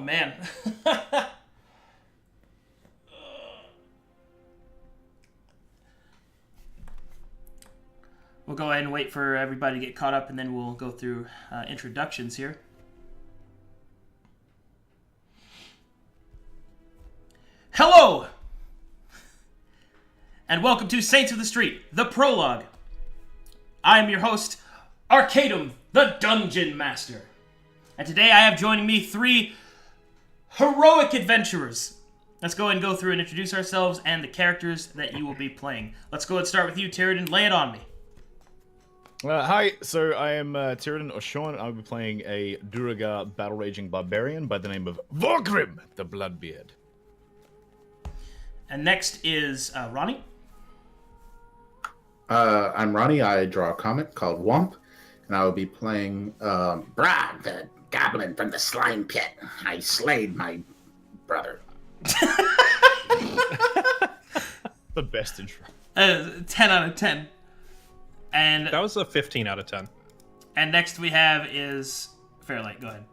man. We'll go ahead and wait for everybody to get caught up, and then we'll go through introductions here. Hello! And welcome to Saints of the Street, the prologue. I am your host, Arcadum, the Dungeon Master. And today I have joining me 3 heroic adventurers. Let's go ahead and go through and introduce ourselves and the characters that you will be playing. Let's go ahead and start with you, Tyridan. Lay it on me. Hi, so I am Tyridan O'Shawn. I'll be playing a Duragar battle-raging barbarian by the name of Vorgrim, the Bloodbeard. And next is Ronnie. I'm Ronnie. I draw a comic called Womp, and I will be playing Brad, the goblin from the slime pit. I slayed my brother. The best intro. 10 out of 10. And that was a 15 out of 10. And next we have is Fairlight. Go ahead.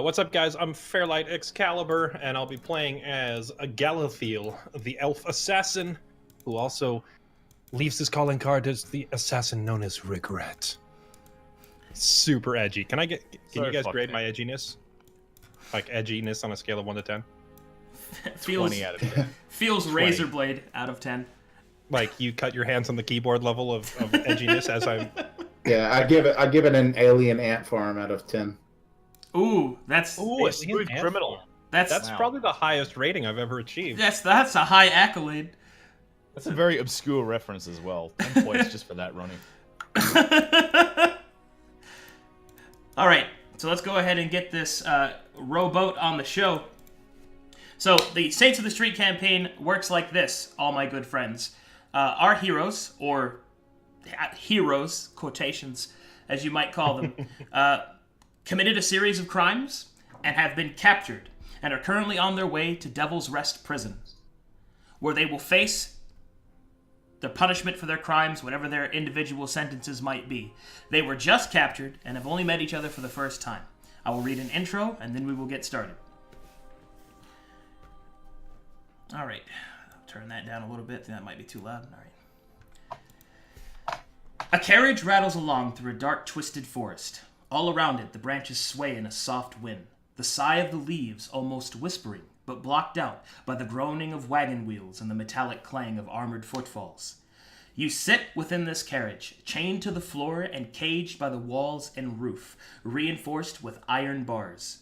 What's up, guys? I'm Fairlight Excalibur, and I'll be playing as a Galathiel, the elf assassin, who also leaves his calling card as the assassin known as Regret. Super edgy. Can you guys grade my edginess? Like edginess on a scale of 1 to 10? Feels 20 out of 10. Feels 20. razor blade out of 10. Like you cut your hands on the keyboard level of edginess as I'm... Yeah, I give it an alien ant farm out of 10. Ooh, that's Ooh, a smooth criminal. That's probably the highest rating I've ever achieved. That's a high accolade. That's a very obscure reference as well. 10 points just for that, Ronnie. All right, so let's go ahead and get this rowboat on the show. So the Saints of the Street campaign works like this, all my good friends. Our heroes, or heroes, quotations, as you might call them, committed a series of crimes and have been captured and are currently on their way to Devil's Rest Prison, where they will face the punishment for their crimes, whatever their individual sentences might be. They were just captured and have only met each other for the first time. I will read an intro, and then we will get started. All right. I'll turn that down a little bit. That might be too loud. All right. A carriage rattles along through a dark, twisted forest. All around it, the branches sway in a soft wind, the sigh of the leaves almost whispering, but blocked out by the groaning of wagon wheels and the metallic clang of armored footfalls. You sit within this carriage, chained to the floor and caged by the walls and roof, reinforced with iron bars.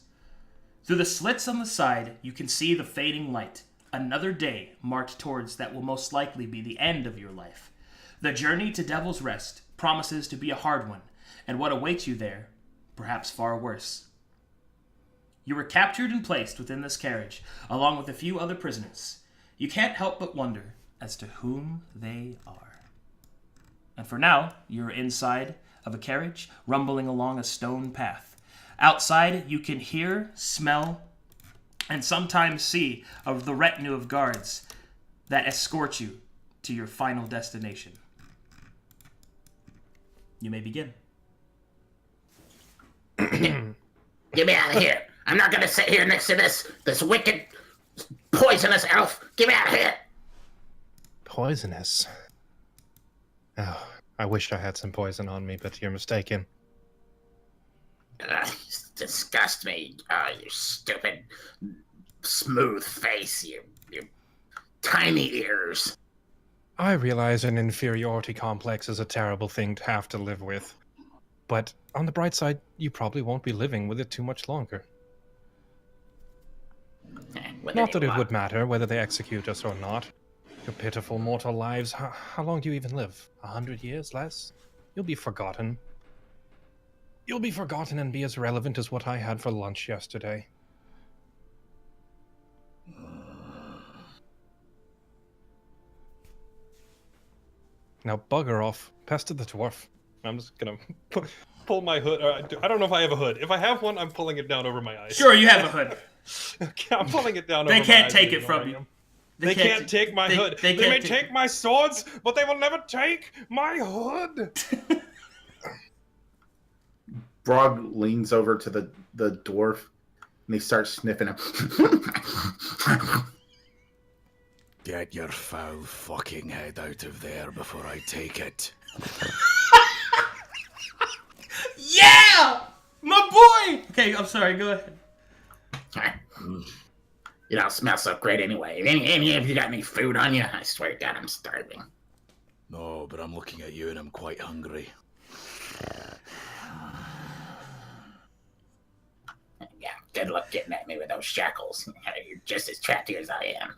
Through the slits on the side, you can see the fading light. Another day marked towards that will most likely be the end of your life. The journey to Devil's Rest promises to be a hard one, and what awaits you there, perhaps far worse. You were captured and placed within this carriage, along with a few other prisoners. You can't help but wonder as to whom they are. And for now, you're inside of a carriage, rumbling along a stone path. Outside, you can hear, smell, and sometimes see of the retinue of guards that escort you to your final destination. You may begin. Get me out of here. I'm not going to sit here next to this wicked, poisonous elf. Get me out of here. Poisonous? Oh, I wish I had some poison on me, but you're mistaken. You disgust me. You stupid, smooth face. You tiny ears. I realize an inferiority complex is a terrible thing to have to live with. But on the bright side, you probably won't be living with it too much longer. Not that it would matter whether they execute us or not. Your pitiful mortal lives, how long do you even live? 100 years, less? You'll be forgotten. You'll be forgotten and be as relevant as what I had for lunch yesterday. Now bugger off. Pester the dwarf. I'm just gonna pull my hood. I don't know if I have a hood. If I have one, I'm pulling it down over my eyes. Sure, you have a hood. Okay, I'm pulling it down They over my can't eyes. take it from you. They can't take my hood. They may take my swords, but they will never take my hood. Brog leans over to the dwarf. And he starts sniffing him. Get your foul fucking head out of there before I take it. Yeah! My boy! Okay, I'm sorry, go ahead. You don't smell so great anyway. Any of you got any food on you? I swear to God, I'm starving. No, but I'm looking at you and I'm quite hungry. Yeah, good luck getting at me with those shackles. You're just as trappy as I am.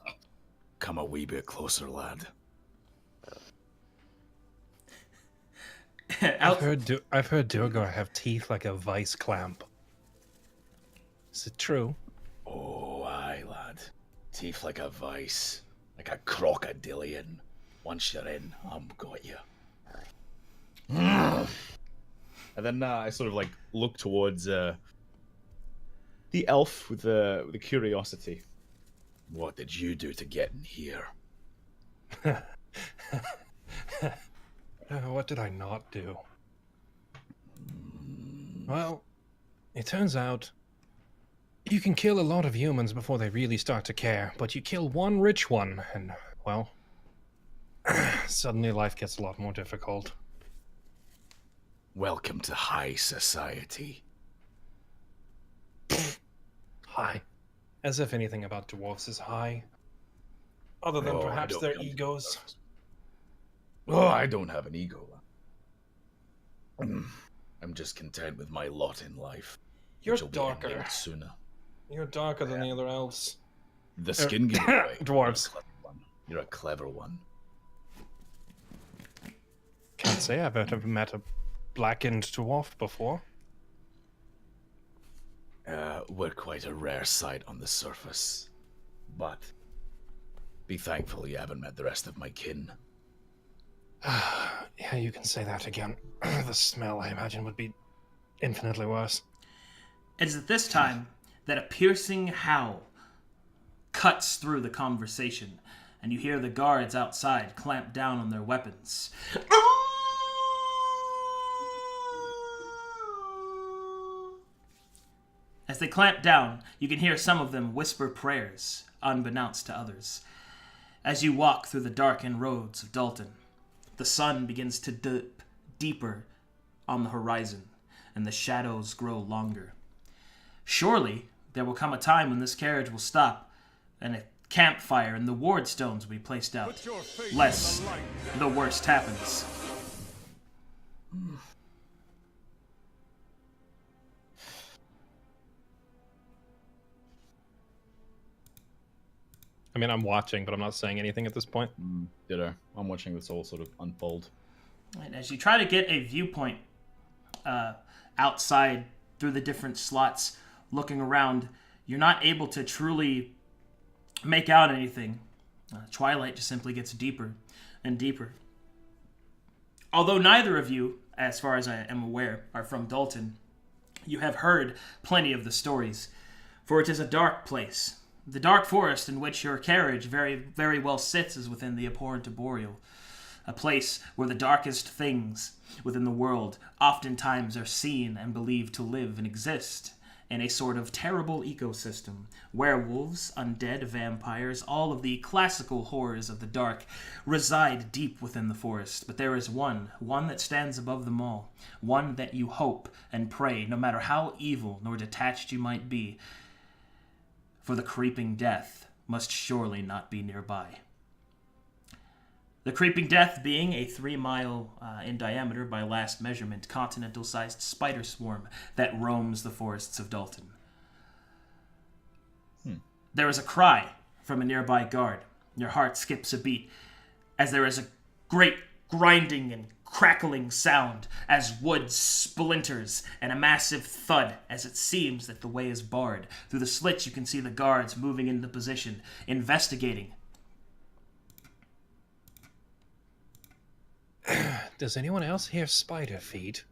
Come a wee bit closer, lad. I've heard Durgar have teeth like a vice clamp. Is it true? Oh, aye, lad. Teeth like a vice. Like a crocodilian. Once you're in, I'm got you. And then I sort of like look towards the elf with the curiosity. What did you do to get in here? What did I not do? Well, it turns out you can kill a lot of humans before they really start to care, but you kill one rich one, and, well, suddenly life gets a lot more difficult. Welcome to high society. High. As if anything about dwarves is high. Other than Oh, I perhaps don't their come to egos. dwarves. Oh, I don't have an ego. I'm just content with my lot in life. You're which will be darker. ending sooner. You're darker than the other elves. The skin gave it away. Dwarves. You're a clever one. Can't say I've ever met a blackened dwarf before. We're quite a rare sight on the surface. But be thankful you haven't met the rest of my kin. Yeah, you can say that again. The smell, I imagine, would be infinitely worse. It is at this time that a piercing howl cuts through the conversation, and you hear the guards outside clamp down on their weapons. As they clamp down, you can hear some of them whisper prayers, unbeknownst to others. As you walk through the darkened roads of Dalton, the sun begins to dip deeper on the horizon, and the shadows grow longer. Surely, there will come a time when this carriage will stop, and a campfire and the ward stones will be placed out, lest the worst happens. I mean, I'm watching, but I'm not saying anything at this point. Ditto. I'm watching this all sort of unfold. And as you try to get a viewpoint outside through the different slots, looking around, you're not able to truly make out anything. Twilight just simply gets deeper and deeper. Although neither of you, as far as I am aware, are from Dalton, you have heard plenty of the stories, for it is a dark place. The dark forest in which your carriage very, very well sits is within the abhorrent arboreal, a place where the darkest things within the world oftentimes are seen and believed to live and exist in a sort of terrible ecosystem. Werewolves, undead, vampires, all of the classical horrors of the dark reside deep within the forest. But there is one that stands above them all, one that you hope and pray, no matter how evil nor detached you might be, for the creeping death must surely not be nearby. The creeping death being a 3-mile in diameter by last measurement continental-sized spider swarm that roams the forests of Dalton. There is a cry from a nearby guard. Your heart skips a beat as there is a great grinding and crackling sound as wood splinters and a massive thud as it seems that the way is barred. Through the slits you can see the guards moving into position, investigating. Does anyone else hear spider feet?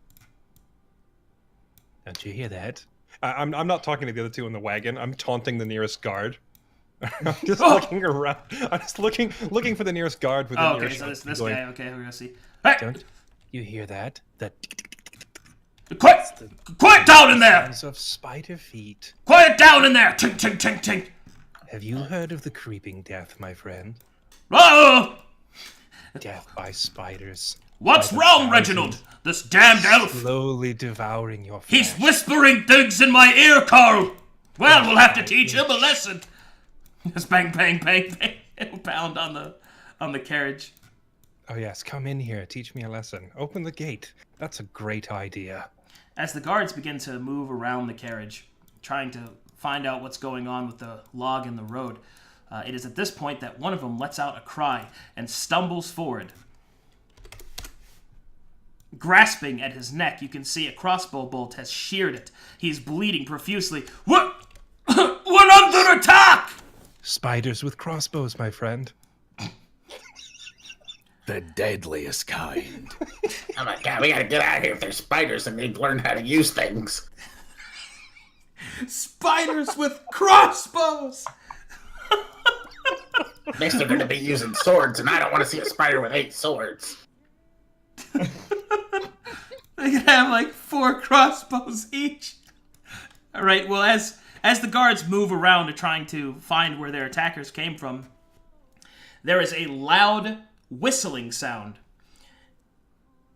Don't you hear that? I'm not talking to the other two in the wagon. I'm taunting the nearest guard. I'm just looking around. I'm just looking for the nearest guard with the Oh, okay, nearest. so this going, guy. Okay, we're gonna see. Hey, Don't you hear that? That quick! Quiet down in there! Sounds of spider feet. Quiet down in there! Tink, tink, tink, tink! Have you heard of the creeping death, my friend? Oh! Death by spiders. What's By the wrong, thousands, Reginald? This damned elf! Slowly devouring your flesh. He's whispering things in my ear, Carl! Well, we'll have to teach him a lesson. Just bang, bang, bang, bang. It'll pound on the carriage. Oh yes, come in here. Teach me a lesson. Open the gate. That's a great idea. As the guards begin to move around the carriage, trying to find out what's going on with the log in the road, it is at this point that one of them lets out a cry and stumbles forward. Grasping at his neck, you can see a crossbow bolt has sheared it. He's bleeding profusely. What? We're under attack! Spiders with crossbows, my friend. The deadliest kind. Oh my god, we gotta get out of here if there's spiders and they've learned how to use things. Spiders with crossbows! Next they're gonna be using swords, and I don't want to see a spider with 8 swords. They can have like 4 crossbows each. Alright, well, as the guards move around to trying to find where their attackers came from, there is a loud whistling sound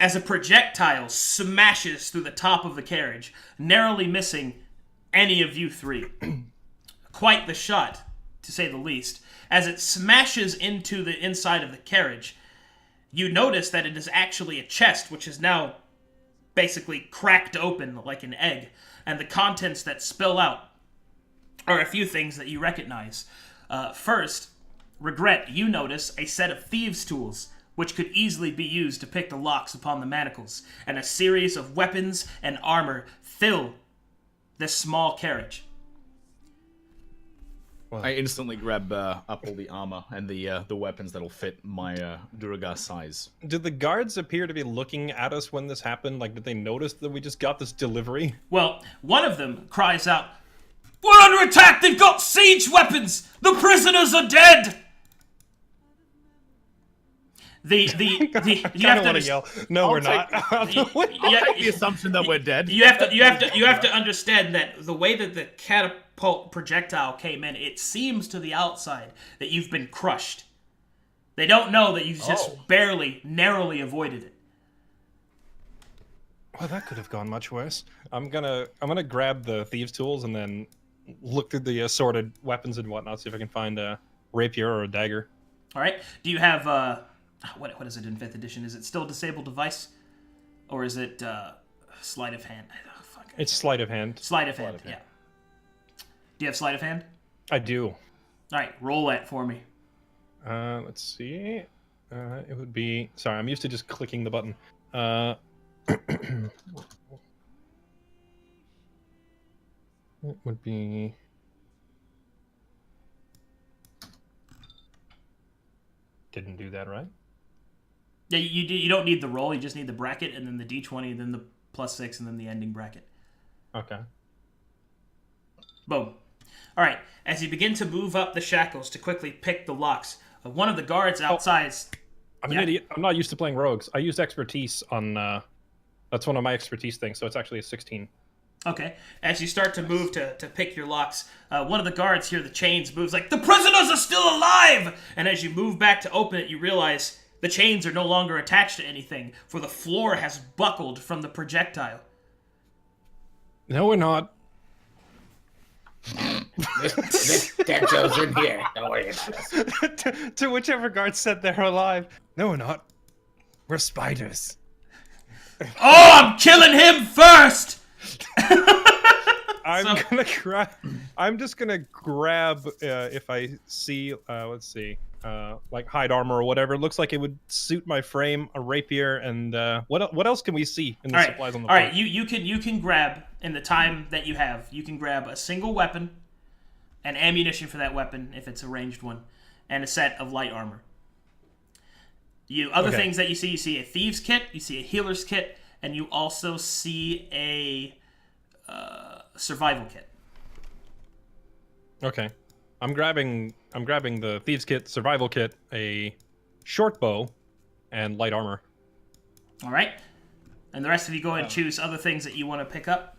as a projectile smashes through the top of the carriage, narrowly missing any of you 3. Quite the shot, to say the least. As it smashes into the inside of the carriage, you notice that it is actually a chest, which is now basically cracked open like an egg, and the contents that spill out are a few things that you recognize. First, Regret, you notice a set of thieves' tools, which could easily be used to pick the locks upon the manacles, and a series of weapons and armor fill this small carriage. Well, I instantly grab up all the armor and the weapons that'll fit my Duragar size. did the guards appear to be looking at us when this happened? Like, did they notice that we just got this delivery? Well, one of them cries out, "We're under attack! They've got siege weapons! The prisoners are dead!" You have to want to yell. No, we're not. The assumption that we're dead. You have to understand that the way that the catapult projectile came in, it seems to the outside that you've been crushed. They don't know that you just barely, narrowly avoided it. Well, that could have gone much worse. I'm gonna grab the thieves' tools and then look through the assorted weapons and whatnot, see if I can find a rapier or a dagger. All right. Do you have what is it in 5th edition? Is it still disabled device, or is it sleight of hand? Oh, fuck. It's sleight of hand. Sleight of hand. Yeah. Do you have sleight of hand? I do. All right. Roll that for me. Let's see. It would be. Sorry, I'm used to just clicking the button. It would be. Didn't do that right. Yeah, you don't need the roll. You just need the bracket, and then the d20, and then the +6, and then the ending bracket. Okay. Boom. All right. As you begin to move up the shackles to quickly pick the locks, one of the guards outside. I'm an idiot. I'm not used to playing rogues. I used expertise on. That's one of my expertise things, so it's actually a 16. Okay. As you start to move to pick your locks, one of the guards hear the chains moves like, "The prisoners are still alive!" And as you move back to open it, you realize the chains are no longer attached to anything, for the floor has buckled from the projectile. No, we're not. This dead Joe's in here. Don't worry about us. to whichever guard said they're alive. No, we're not. We're spiders. Oh, I'm killing him first! I'm just gonna grab if I see let's see like hide armor or whatever. It looks like it would suit my frame, a rapier, and what else can we see in the supplies on the floor? All right, you can grab in the time that you have. You can grab a single weapon, and ammunition for that weapon if it's a ranged one, and a set of light armor. Other things that you see a thieves kit, you see a healer's kit, and you also see a survival kit. Okay, I'm grabbing the thieves kit, survival kit, a short bow, and light armor. All right. And the rest of you go and choose other things that you want to pick up.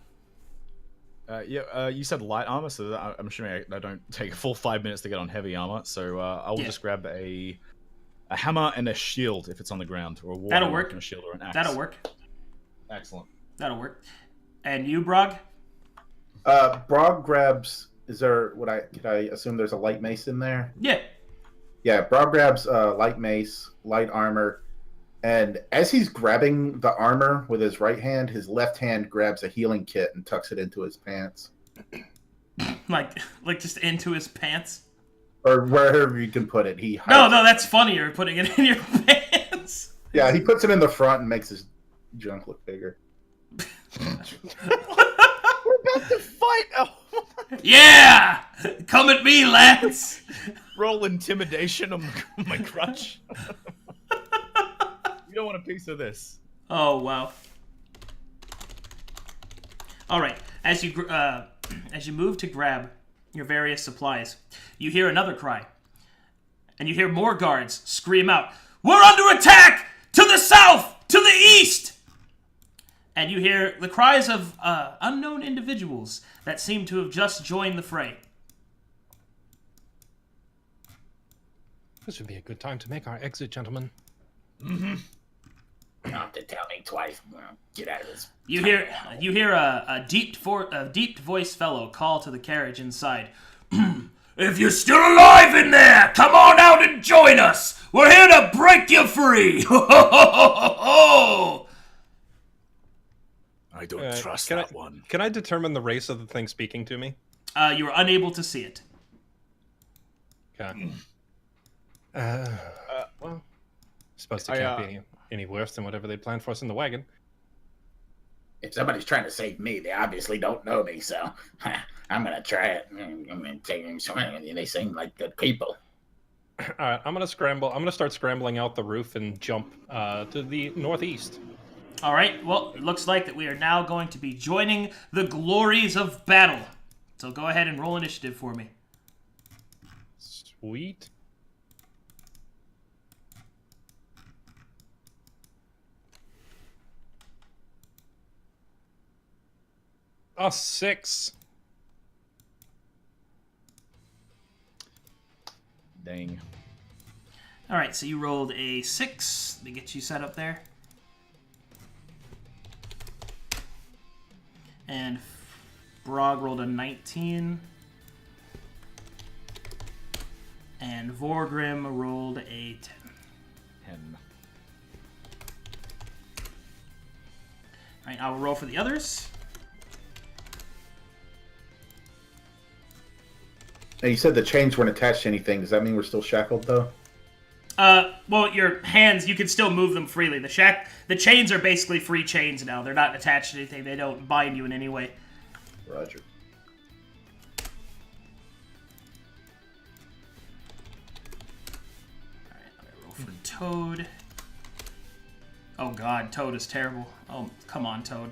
You said light armor, so I'm assuming I don't take a full 5 minutes to get on heavy armor. So I will just grab a hammer and a shield if it's on the ground, or a war That'll hammer work. and a shield or an axe. That'll work. Excellent. That'll work. And you, Brog? Brog grabs. Is there? Could I assume there's a light mace in there? Yeah. Yeah. Brog grabs light mace, light armor, and as he's grabbing the armor with his right hand, his left hand grabs a healing kit and tucks it into his pants, like just into his pants. or wherever you can put it. No, that's funnier. Putting it in your pants. Yeah, he puts it in the front and makes his junk look bigger. We're about to fight. Oh. Yeah! Come at me, lads! Roll intimidation on my crutch. You don't want a piece of this. Oh, wow. Alright, as you move to grab your various supplies, you hear another cry. And you hear more guards scream out, "We're under attack! To the south! To the east!" And you hear the cries of unknown individuals that seem to have just joined the fray. This would be a good time to make our exit, gentlemen. You don't have to tell me twice. Get out of this. You hear a deep voiced fellow call to the carriage inside. "If you're still alive in there, come on out and join us. We're here to break you free." I don't trust that one. Can I determine the race of the thing speaking to me? You are unable to see it. Okay. Well, I suppose it can't be any worse than whatever they planned for us in the wagon. If somebody's trying to save me, they obviously don't know me, so I'm gonna try it. I'm gonna take them somewhere. They seem like good people. All right, I'm gonna scramble. I'm gonna start scrambling out the roof and jump to the northeast. All right, well, it looks like that we are now going to be joining the glories of battle. So go ahead and roll initiative for me. Sweet. A 6. Dang. All right, so you rolled a 6. Let me get you set up there. And Brog rolled a 19. And Vorgrim rolled a 10. 10. All right, I will roll for the others. Now, you said the chains weren't attached to anything. Does that mean we're still shackled, though? Well, your hands, you can still move them freely. The chains are basically free chains now. They're not attached to anything. They don't bind you in any way. Roger. Alright, I'm gonna roll for Toad. Oh god, Toad is terrible. Oh, come on, Toad.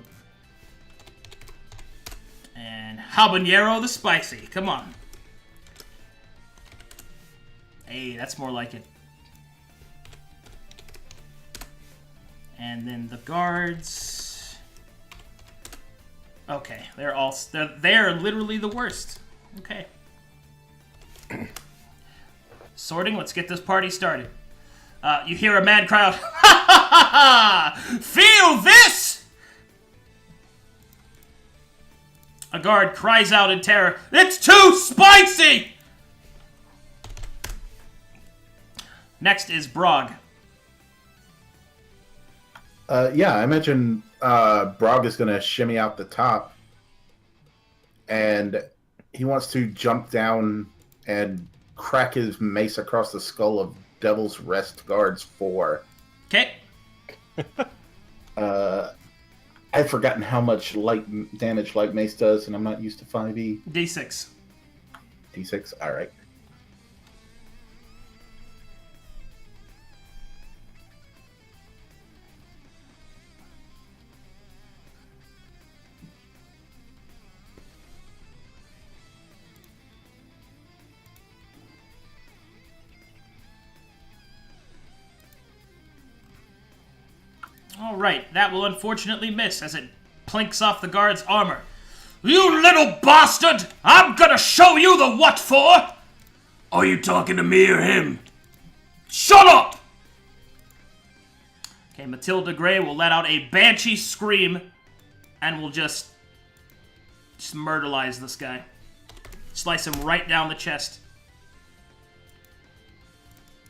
And Habanero the Spicy. Come on. Hey, that's more like it. And then the guards. Okay, they're literally the worst. Okay. Sorting, let's get this party started. You hear a mad cry out, "Ha ha ha ha! Feel this!" A guard cries out in terror, "It's too spicy!" Next is Brog. Yeah, I imagine Brog is going to shimmy out the top, and he wants to jump down and crack his mace across the skull of Devil's Rest Guards 4. Okay. I've forgotten how much light damage light mace does, and I'm not used to 5e. D6. D6? Alright. All Alright, that will unfortunately miss as it plinks off the guard's armor. You little bastard! I'm gonna show you the what for! Are you talking to me or him? Shut up! Okay, Matilda Gray will let out a banshee scream and will just murderize this guy. Slice him right down the chest.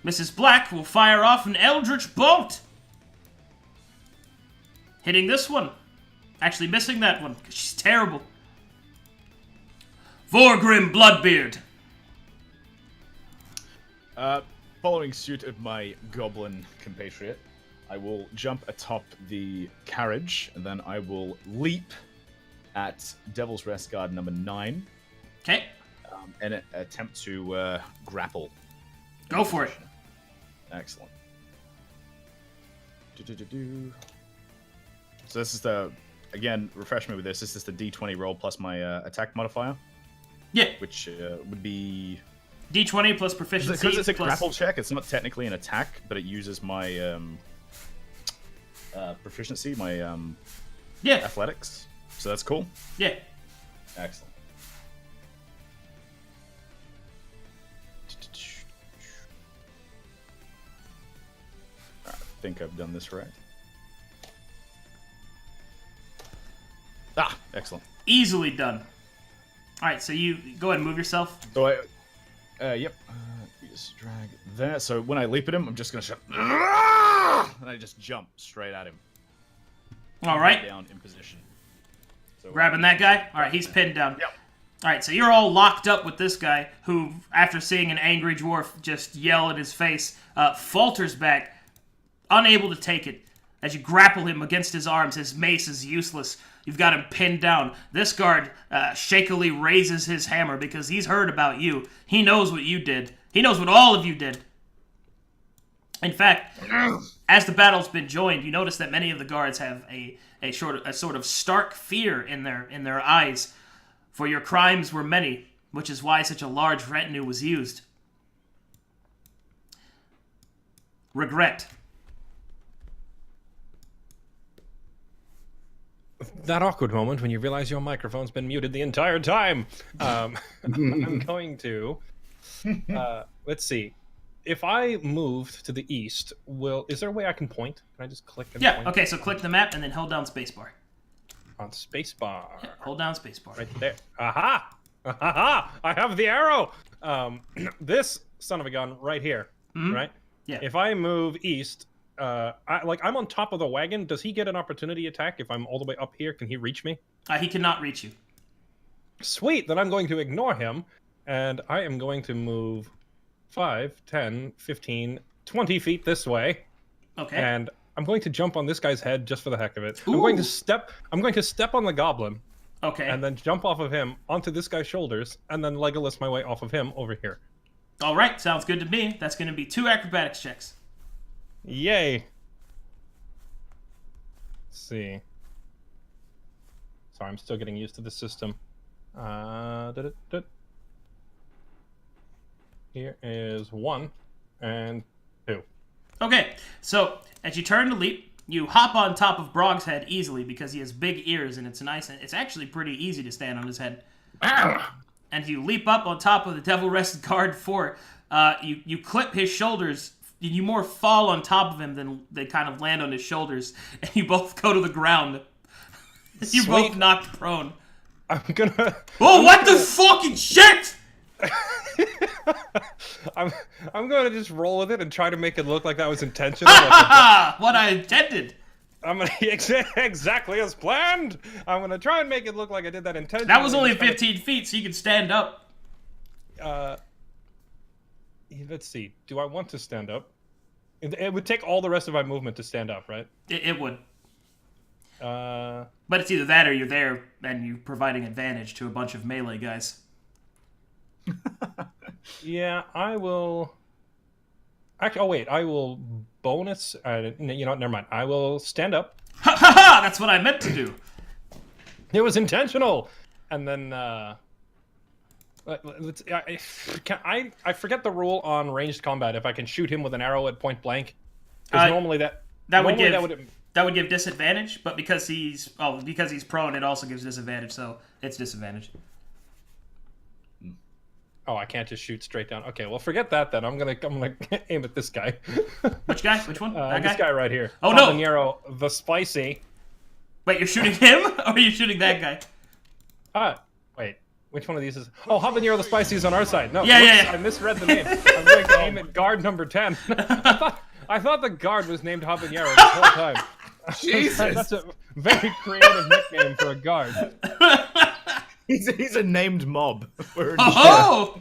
Mrs. Black will fire off an eldritch bolt. Hitting this one. Actually missing that one, because she's terrible. Vorgrim Bloodbeard. Following suit of my goblin compatriot, I will jump atop the carriage, and then I will leap at Devil's Rest Guard number 9. Okay. And attempt to grapple. Go for it. Excellent. So this is the, again, refresh me with this. This is the D20 roll plus my attack modifier. Yeah. Which would be... D20 plus proficiency. Because it's a plus... grapple check, it's not technically an attack, but it uses my proficiency, my athletics. So that's cool. Yeah. Excellent. I think I've done this right. Ah, excellent. Easily done. Alright, so you go ahead and move yourself. So yep. You just drag that. So when I leap at him, I'm just gonna shout, and I just jump straight at him. Alright. Down in position. So, grabbing that guy? Alright, he's pinned down. Yep. Alright, so you're all locked up with this guy who, after seeing an angry dwarf just yell at his face, falters back, unable to take it. As you grapple him against his arms, his mace is useless. You've got him pinned down. This guard shakily raises his hammer because he's heard about you. He knows what you did. He knows what all of you did. In fact, as the battle's been joined, you notice that many of the guards have a sort of stark fear in their eyes, for your crimes were many, which is why such a large retinue was used. Regret. That awkward moment when you realize your microphone's been muted the entire time. I'm going to... let's see. If I moved to the east, is there a way I can point? Can I just click and point? Okay, so click the map and then hold down spacebar. On spacebar. Yeah, hold down spacebar. Right there. Aha! Aha! I have the arrow! This son of a gun right here, right? Yeah. If I move east... I'm on top of the wagon. Does he get an opportunity attack if I'm all the way up here? Can he reach me? He cannot reach you. Sweet, then I'm going to ignore him, and I am going to move 5, 10, 15, 20 feet this way. Okay. And I'm going to jump on this guy's head just for the heck of it. Ooh. I'm going to step on the goblin. Okay. And then jump off of him onto this guy's shoulders, and then Legolas my way off of him over here. All right, sounds good to me. That's going to be 2 acrobatics checks. Yay. Let's see. Sorry, I'm still getting used to the system. Here is 1 and 2. Okay, so as you turn to leap, you hop on top of Brog's head easily because he has big ears and it's nice. It's actually pretty easy to stand on his head. And you leap up on top of the Devil Rest Guard 4. You clip his shoulders. You more fall on top of him than they kind of land on his shoulders, and you both go to the ground. You both knocked prone. I'm gonna... Oh, what the fucking shit! I'm gonna just roll with it and try to make it look like that was intentional. What I intended. I'm gonna exactly as planned. I'm gonna try and make it look like I did that intentionally. That was only 15 feet, so you can stand up. Let's see. Do I want to stand up? It would take all the rest of my movement to stand up, right? It would. But it's either that or you're there and you're providing advantage to a bunch of melee guys. Yeah, I will... Actually, oh wait, I will bonus... you know what, never mind. I will stand up. Ha ha ha! That's what I meant to do. It was intentional! And then, I forget the rule on ranged combat if I can shoot him with an arrow at point blank. Because normally that That would give disadvantage, but because he's prone, it also gives disadvantage, so it's disadvantage. Oh, I can't just shoot straight down. Okay, well, forget that then. I'm gonna aim at this guy. Which guy? Which one? That this guy? guy right here. Oh, no! Habanero the spicy. Wait, you're shooting him, or are you shooting that guy? Wait. Which one of these is? Oh, Habanero the spicy is on our side. No, Yeah. I misread the name. I'm going to aim at guard number 10. I thought the guard was named Habanero the whole time. Jesus. That's a very creative nickname for a guard. He's a named mob. Oh!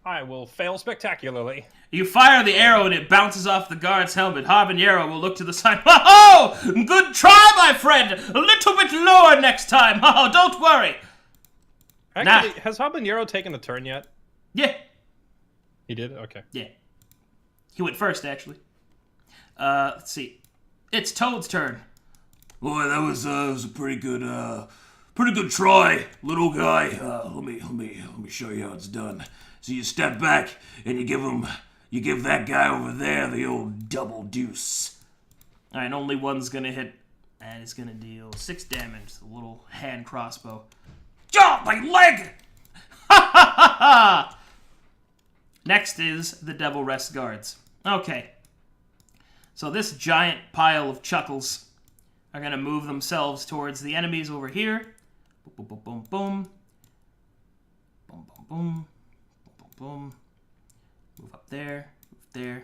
I will fail spectacularly. You fire the arrow and it bounces off the guard's helmet. Habanero will look to the side. Oh! Good try, my friend! A little bit lower next time. Oh, don't worry. Actually, has Habanero taken a turn yet? Yeah. He did? Okay. Yeah. He went first, actually. Let's see. It's Toad's turn. Boy, that was a pretty good try, little guy. Let me show you how it's done. So you step back and you give that guy over there the old double deuce. All right, only one's gonna hit, and it's gonna deal 6 damage. The little hand crossbow. Jump my leg! Ha ha ha ha! Next is the Devil Rest Guards. Okay. So this giant pile of chuckles are going to move themselves towards the enemies over here. Boom, boom, boom, boom. Boom, boom, boom. Boom, boom, boom. Move up there. Move there.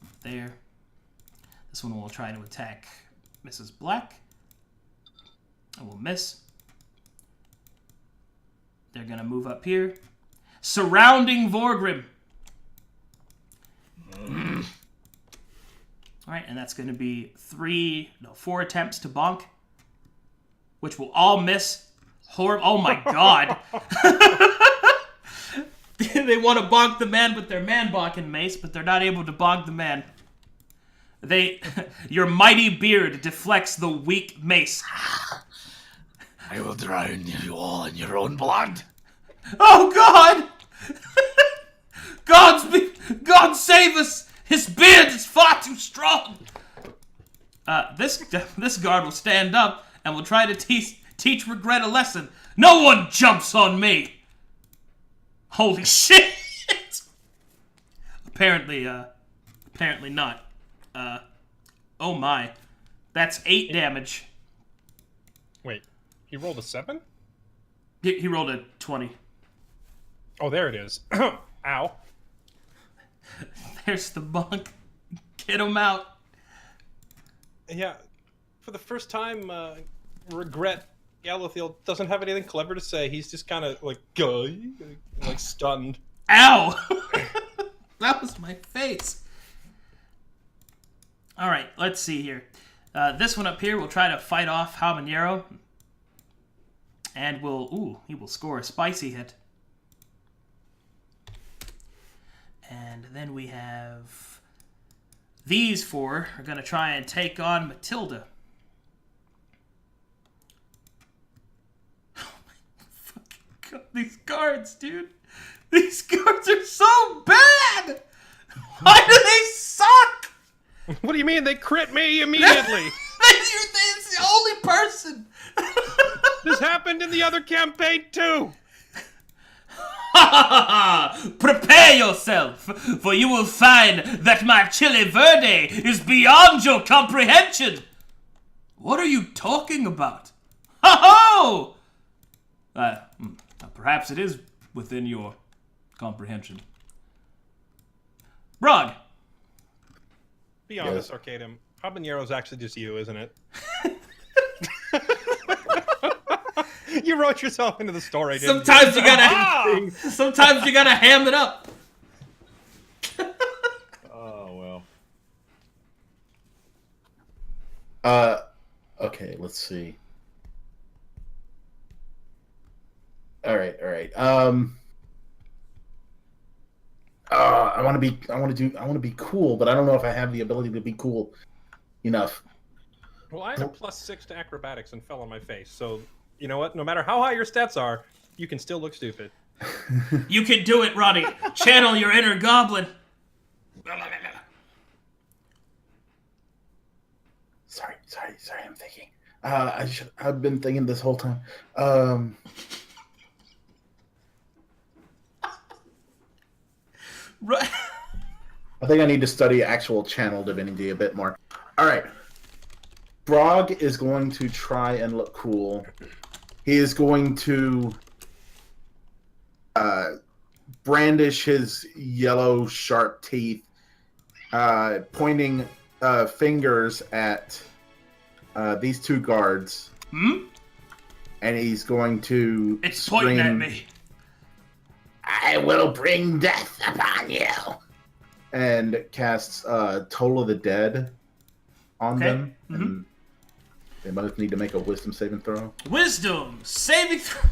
Move there. This one will try to attack Mrs. Black. I will miss. They're going to move up here. Surrounding Vorgrim. Alright, and that's going to be 4 attempts to bonk, which will all miss. Oh my god. They want to bonk the man with their man-bonking mace, but they're not able to bonk the man. Your mighty beard deflects the weak mace. I will drown you all in your own blood. Oh God! God save us! His beard is far too strong. This guard will stand up and will try to teach Regret a lesson. No one jumps on me. Holy shit! Apparently not. Oh my, that's 8 damage. Wait, he rolled a 7? He rolled a 20. Oh, there it is. Ow. There's the bunk. Get him out. Yeah, for the first time, Regret Galathiel doesn't have anything clever to say. He's just kind of like stunned. Ow! That was my face. All right, let's see here. This one up here will try to fight off Habanero. And he will score a spicy hit. And then we have these 4 are going to try and take on Matilda. Oh my fucking god, these guards, dude. These guards are so bad! Why do they suck? What do you mean? They crit me immediately! It's the only person! This happened in the other campaign too! Prepare yourself, for you will find that my chili verde is beyond your comprehension. What are you talking about? Ho ho! Perhaps it is within your comprehension. Brog. Be honest, Arcadum. Habanero's actually just you, isn't it? You wrote yourself into the story, didn't you? Sometimes you gotta ham it up. Oh well. Okay, let's see. All right. I want to be cool, but I don't know if I have the ability to be cool enough. Well, I had a +6 to acrobatics and fell on my face, so you know what? No matter how high your stats are, you can still look stupid. You can do it, Ronnie. Channel your inner goblin. Sorry, I'm thinking. I've been thinking this whole time. Right. I think I need to study actual channel divinity a bit more. All right. Brog is going to try and look cool. He is going to brandish his yellow, sharp teeth, pointing fingers at these two guards. Hmm? And he's going to It's scream, pointing at me. I will bring death upon you. And casts Toll of the Dead on them. Mm-hmm. And they both need to make a wisdom saving throw. Wisdom saving throw.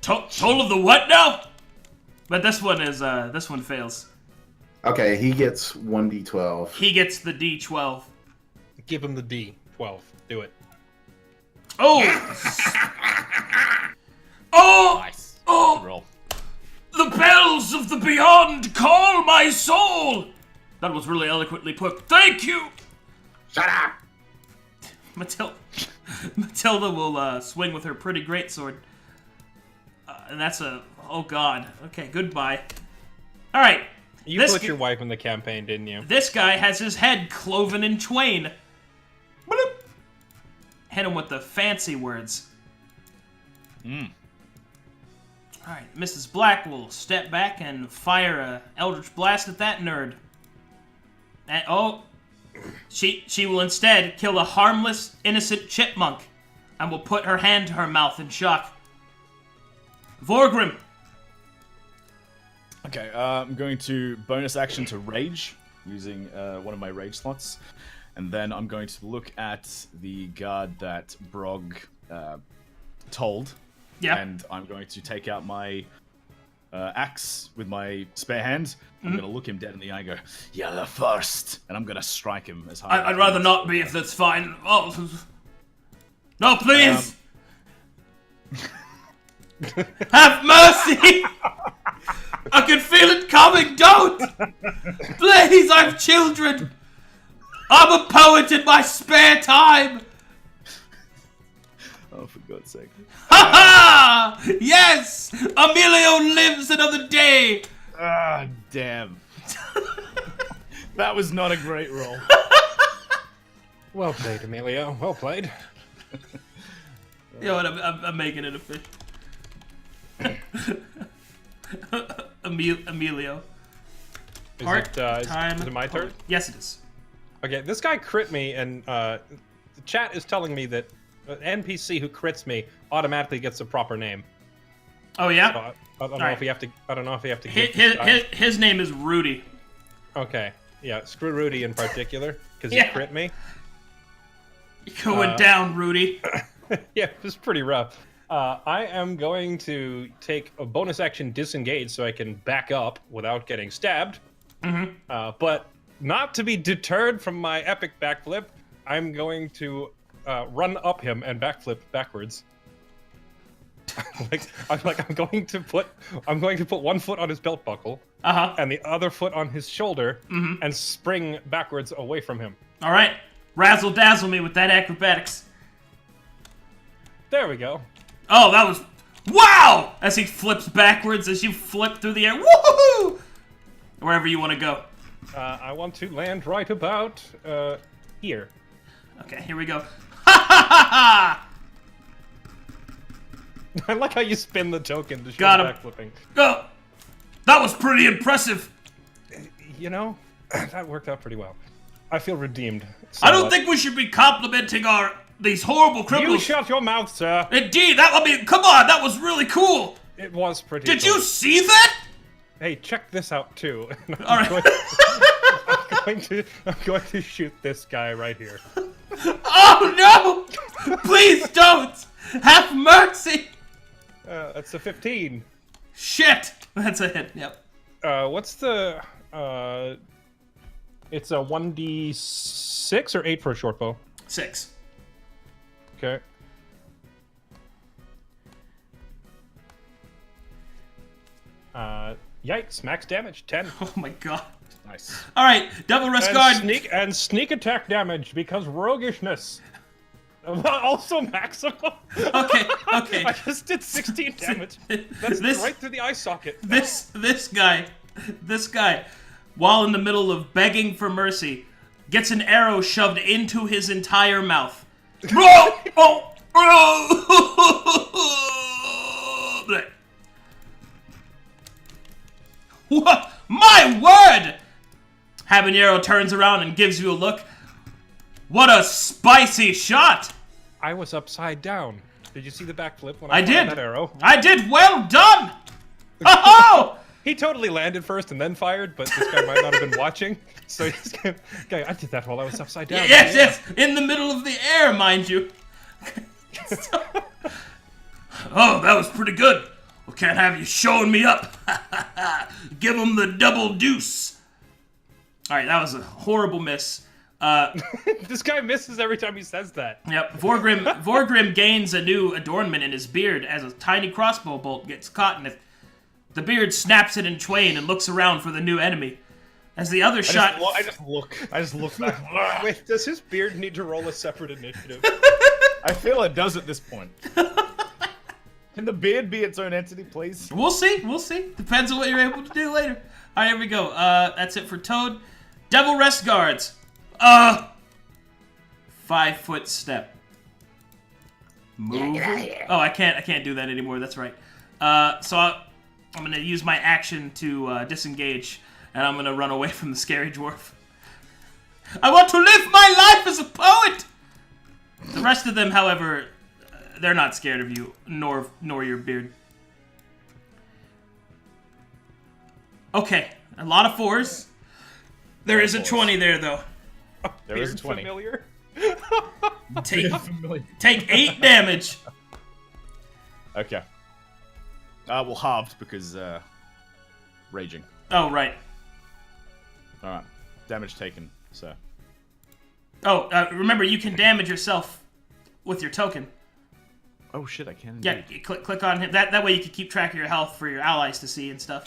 Toll of the what now? But this one fails. Okay, he gets 1d12. He gets the D12. Give him the D12. Do it. Oh! Oh! Nice. Oh! Roll. The bells of the beyond call my soul! That was really eloquently put. Thank you! Shut up! Matilda will swing with her pretty greatsword. And that's a... Oh, God. Okay, goodbye. Alright. You put your wife in the campaign, didn't you? This guy has his head cloven in twain. Bloop. Hit him with the fancy words. Alright, Mrs. Black will step back and fire a Eldritch Blast at that nerd. And, oh, she will instead kill a harmless, innocent chipmunk and will put her hand to her mouth in shock. Vorgrim! Okay, I'm going to bonus action to rage, using one of my rage slots. And then I'm going to look at the guard that Brog told. Yeah. And I'm going to take out my axe with my spare hand. I'm going to look him dead in the eye and go, "You're the first," and I'm going to strike him as hard. I'd rather not be if that's fine. Oh. No, please! Have mercy! I can feel it coming, don't! Please, I have children! I'm a poet in my spare time! Oh, for God's sake. Ha ha! Yes! Emilio lives another day! Ah, damn. That was not a great roll. Well played, Emilio. Well played. You know what, I'm making it official. Emilio. Is Time. it my turn? Yes, it is. Okay, this guy crit me, and the chat is telling me that an NPC who crits me automatically gets a proper name. Oh yeah. So I don't know if you have to. I don't know if you have to. His name is Rudy. Okay. Yeah. Screw Rudy in particular because Yeah. he crit me. You're going down, Rudy. Yeah, it was pretty rough. I am going to take a bonus action disengage so I can back up without getting stabbed. But not to be deterred from my epic backflip, I'm going to run up him and backflip backwards. I'm going to put one foot on his belt buckle and the other foot on his shoulder and spring backwards away from him. All right, razzle dazzle me with that acrobatics. There we go. Oh, that was wow! As he flips backwards, as you flip through the air, woohoo! Wherever you want to go. I want to land right about here. Okay, here we go. Ha ha ha ha! I like how you spin the token to show Got him. backflipping. Oh, that was pretty impressive. You know, that worked out pretty well. I feel redeemed. I don't think we should be complimenting these horrible You criminals. shut your mouth, sir. Indeed, come on, that was really cool. It was pretty. Did cool. you see that? Hey, check this out too. All right. I'm going to shoot this guy right here. Oh no! Please don't! Have mercy! That's a 15. Shit! That's a hit. Yep. What's the? It's a 1d6 or 8 for a short bow. 6. Okay. Yikes! Max damage 10. Oh my god. Nice. All right, Devil Rest Guard. And sneak attack damage because roguishness. Also maximum. Okay. I just did 16 damage. That's right through the eye socket. This guy, while in the middle of begging for mercy, gets an arrow shoved into his entire mouth. What? My word! Habanero turns around and gives you a look. What a spicy shot! I was upside down. Did you see the backflip when I I fired did. that arrow? I did. Well done! Oh! He totally landed first and then fired, but this guy might not have been watching. So he's going, okay, I did that while I was upside down. Yes, in the middle of the air, mind you. Oh, that was pretty good. Well, can't have you showing me up. Give him the double deuce. All right, that was a horrible miss. This guy misses every time he says that. Yep, Vorgrim gains a new adornment in his beard as a tiny crossbow bolt gets caught in it. The beard snaps it in twain and looks around for the new enemy. As the other shot... I just look back. Wait, does his beard need to roll a separate initiative? I feel it does at this point. Can the beard be its own entity, please? We'll see. Depends on what you're able to do later. All right, here we go. That's it for Toad. Devil Rest Guards. 5-foot step. Move. Oh, I can't do that anymore. That's right. I'm gonna use my action to disengage, and I'm gonna run away from the scary dwarf. I want to live my life as a poet. The rest of them, however, they're not scared of you, nor your beard. Okay, a lot of 4s. There is a 20 there, though. There is a 20. Familiar? Take 8 damage. Okay. Well, halved because raging. Oh, right. All right. Damage taken. So. Oh, remember you can damage yourself with your token. Oh shit! I can. Yeah, you click on him. That way you can keep track of your health for your allies to see and stuff.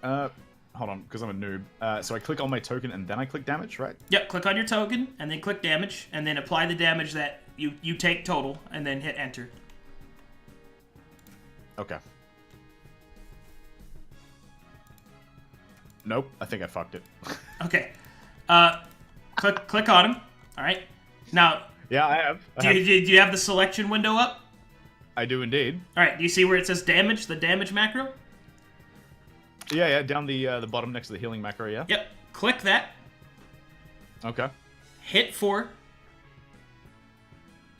Hold on, because I'm a noob. So I click on my token and then I click damage, right? Yep, click on your token and then click damage and then apply the damage that you take total and then hit enter. Okay. Nope, I think I fucked it. Okay. Click on him. All right. Now. Yeah, I have. Do you have the selection window up? I do indeed. All right. Do you see where it says damage? The damage macro. Yeah, down the bottom next to the healing macro. Yeah. Yep. Click that. Okay. Hit 4.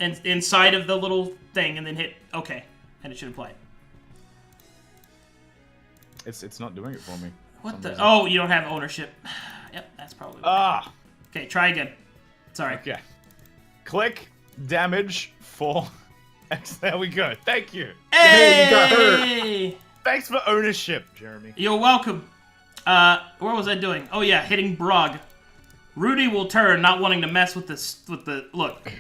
And inside of the little thing, and then hit OK, and it should apply it. It's not doing it for me. What the? Oh, you don't have ownership. Yep, that's probably. Ah. Okay, try again. Sorry. Okay. Click damage for X. There we go. Thank you. Hey, you got hurt. Thanks for ownership, Jeremy. You're welcome. Where was I doing? Oh yeah, hitting Brog. Rudy will turn, not wanting to mess with this. With the look,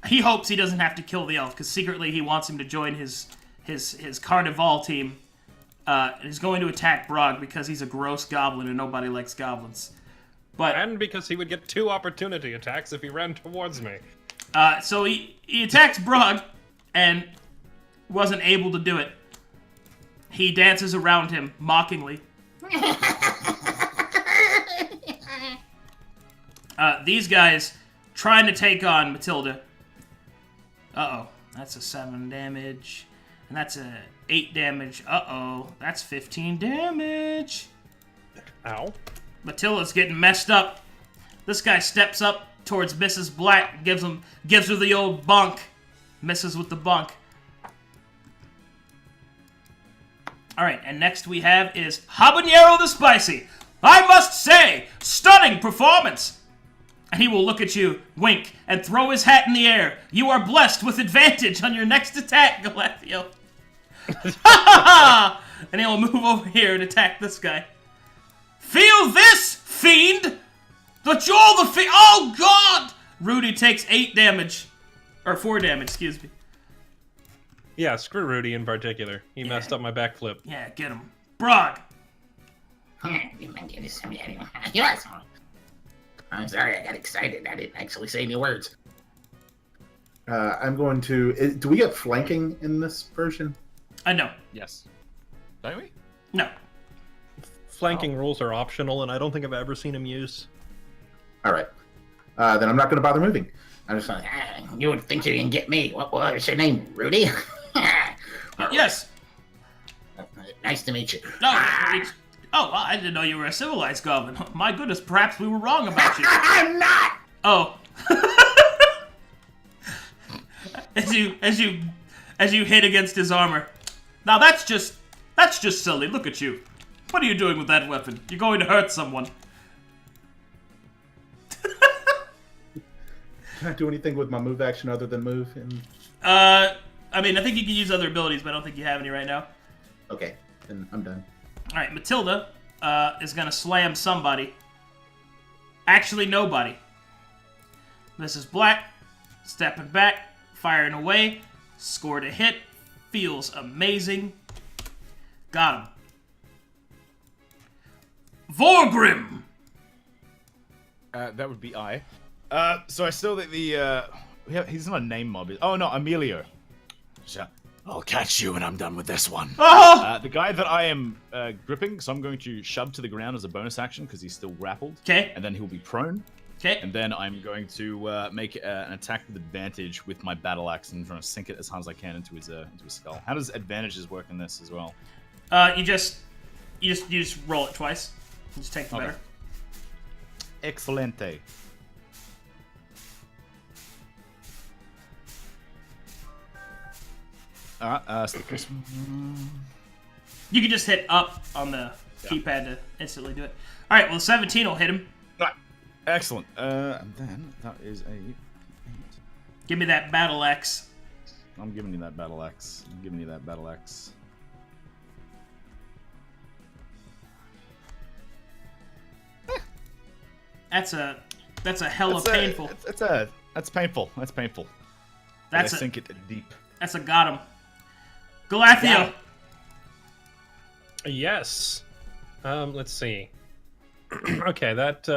he hopes he doesn't have to kill the elf because secretly he wants him to join his Carnival team. He's going to attack Brog because he's a gross goblin and nobody likes goblins. But And because he would get 2 opportunity attacks if he ran towards me. so he attacks Brog and wasn't able to do it. He dances around him mockingly. These guys trying to take on Matilda. Uh-oh. That's a 7 damage. And that's a 8 damage. Uh-oh. That's 15 damage. Ow. Matilda's getting messed up. This guy steps up towards Mrs. Black, gives her the old bunk. Misses with the bunk. Alright, and next we have is Habanero the Spicy. I must say, stunning performance. And he will look at you, wink, and throw his hat in the air. You are blessed with advantage on your next attack, Galathiel. Ha ha ha! And he'll move over here and attack this guy. Feel this, fiend! That you're the fiend! Oh, God! Rudy takes 8 damage. Or 4 damage, excuse me. Yeah, screw Rudy in particular. He messed up my backflip. Yeah, get him. Brog. Yes. I'm sorry, I got excited. I didn't actually say any words. I'm going to. Do we get flanking in this version? No. Yes. Don't we? No. Flanking rules are optional, and I don't think I've ever seen them used. All right. Then I'm not going to bother moving. I'm just like, you would think you can get me. What's your name, Rudy? Yes. Nice to meet you. No. Oh, well, I didn't know you were a civilized goblin. My goodness, perhaps we were wrong about you. I'm not. Oh. as you hit against his armor. Now that's just silly. Look at you. What are you doing with that weapon? You're going to hurt someone. Can I do anything with my move action other than move? I mean, I think you can use other abilities, but I don't think you have any right now. Okay, then I'm done. All right, Matilda is gonna slam somebody. Actually, nobody. Mrs. Black, stepping back, firing away, scored a hit, feels amazing. Got him. Vorgrim! That would be I. So I still think he's not a name mob. Oh no, Emilio. So, I'll catch you when I'm done with this one. Oh! The guy that I am gripping, so I'm going to shove to the ground as a bonus action because he's still grappled. Okay. And then he'll be prone. Okay. And then I'm going to make an attack with advantage with my battle axe and trying to sink it as hard as I can into his skull. How does advantages work in this as well? You just roll it twice. You just take the better. Excelente. Alright, so the first one. You can just hit up on the keypad to instantly do it. All right, well, 17 will hit him. Right. Excellent. And then that is a 8. Give me that battle axe. I'm giving you that battle axe. That's a hell of painful. That's painful. That's I sink it deep. That's a got him. Galathio. Yeah. Yes. Let's see. Okay, that,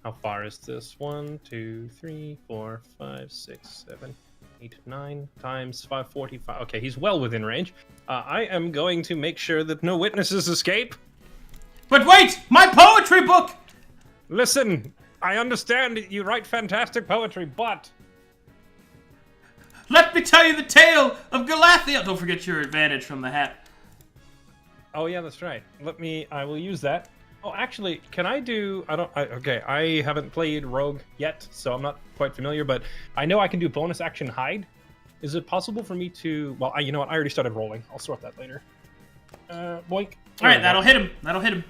how far is this? 1, 2, 3, 4, 5, 6, 7, 8, 9 times 545. Okay, he's well within range. I am going to make sure that no witnesses escape. But wait, my poetry book. Listen, I understand you write fantastic poetry, but Let me tell you the tale of Galathio. Don't forget your advantage from the hat. oh yeah, that's right. I will use that. Oh, actually, can I do? I haven't played Rogue yet, so I'm not quite familiar. But I know I can do bonus action hide. Is it possible for me to? Well, you know what? I already started rolling. I'll sort that later. Boink. All right, that'll hit him.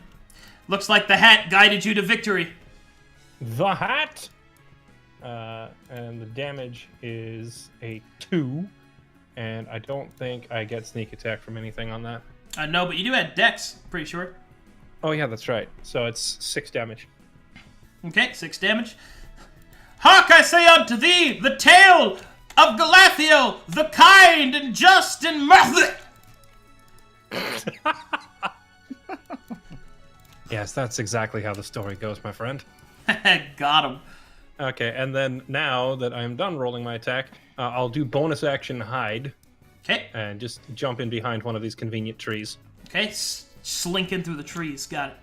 Looks like the hat guided you to victory. The hat. And the damage is a 2, and I don't think I get sneak attack from anything on that. No, but you do have Dex, pretty sure. Oh yeah, that's right. So it's 6 damage. Okay, 6 damage. Hark, I say unto thee, the tale of Galathio, the kind and just and merciful. Yes, that's exactly how the story goes, my friend. Got him. Okay, and then now that I'm done rolling my attack, I'll do bonus action hide. Okay. And just jump in behind one of these convenient trees. Okay, slinking through the trees. Got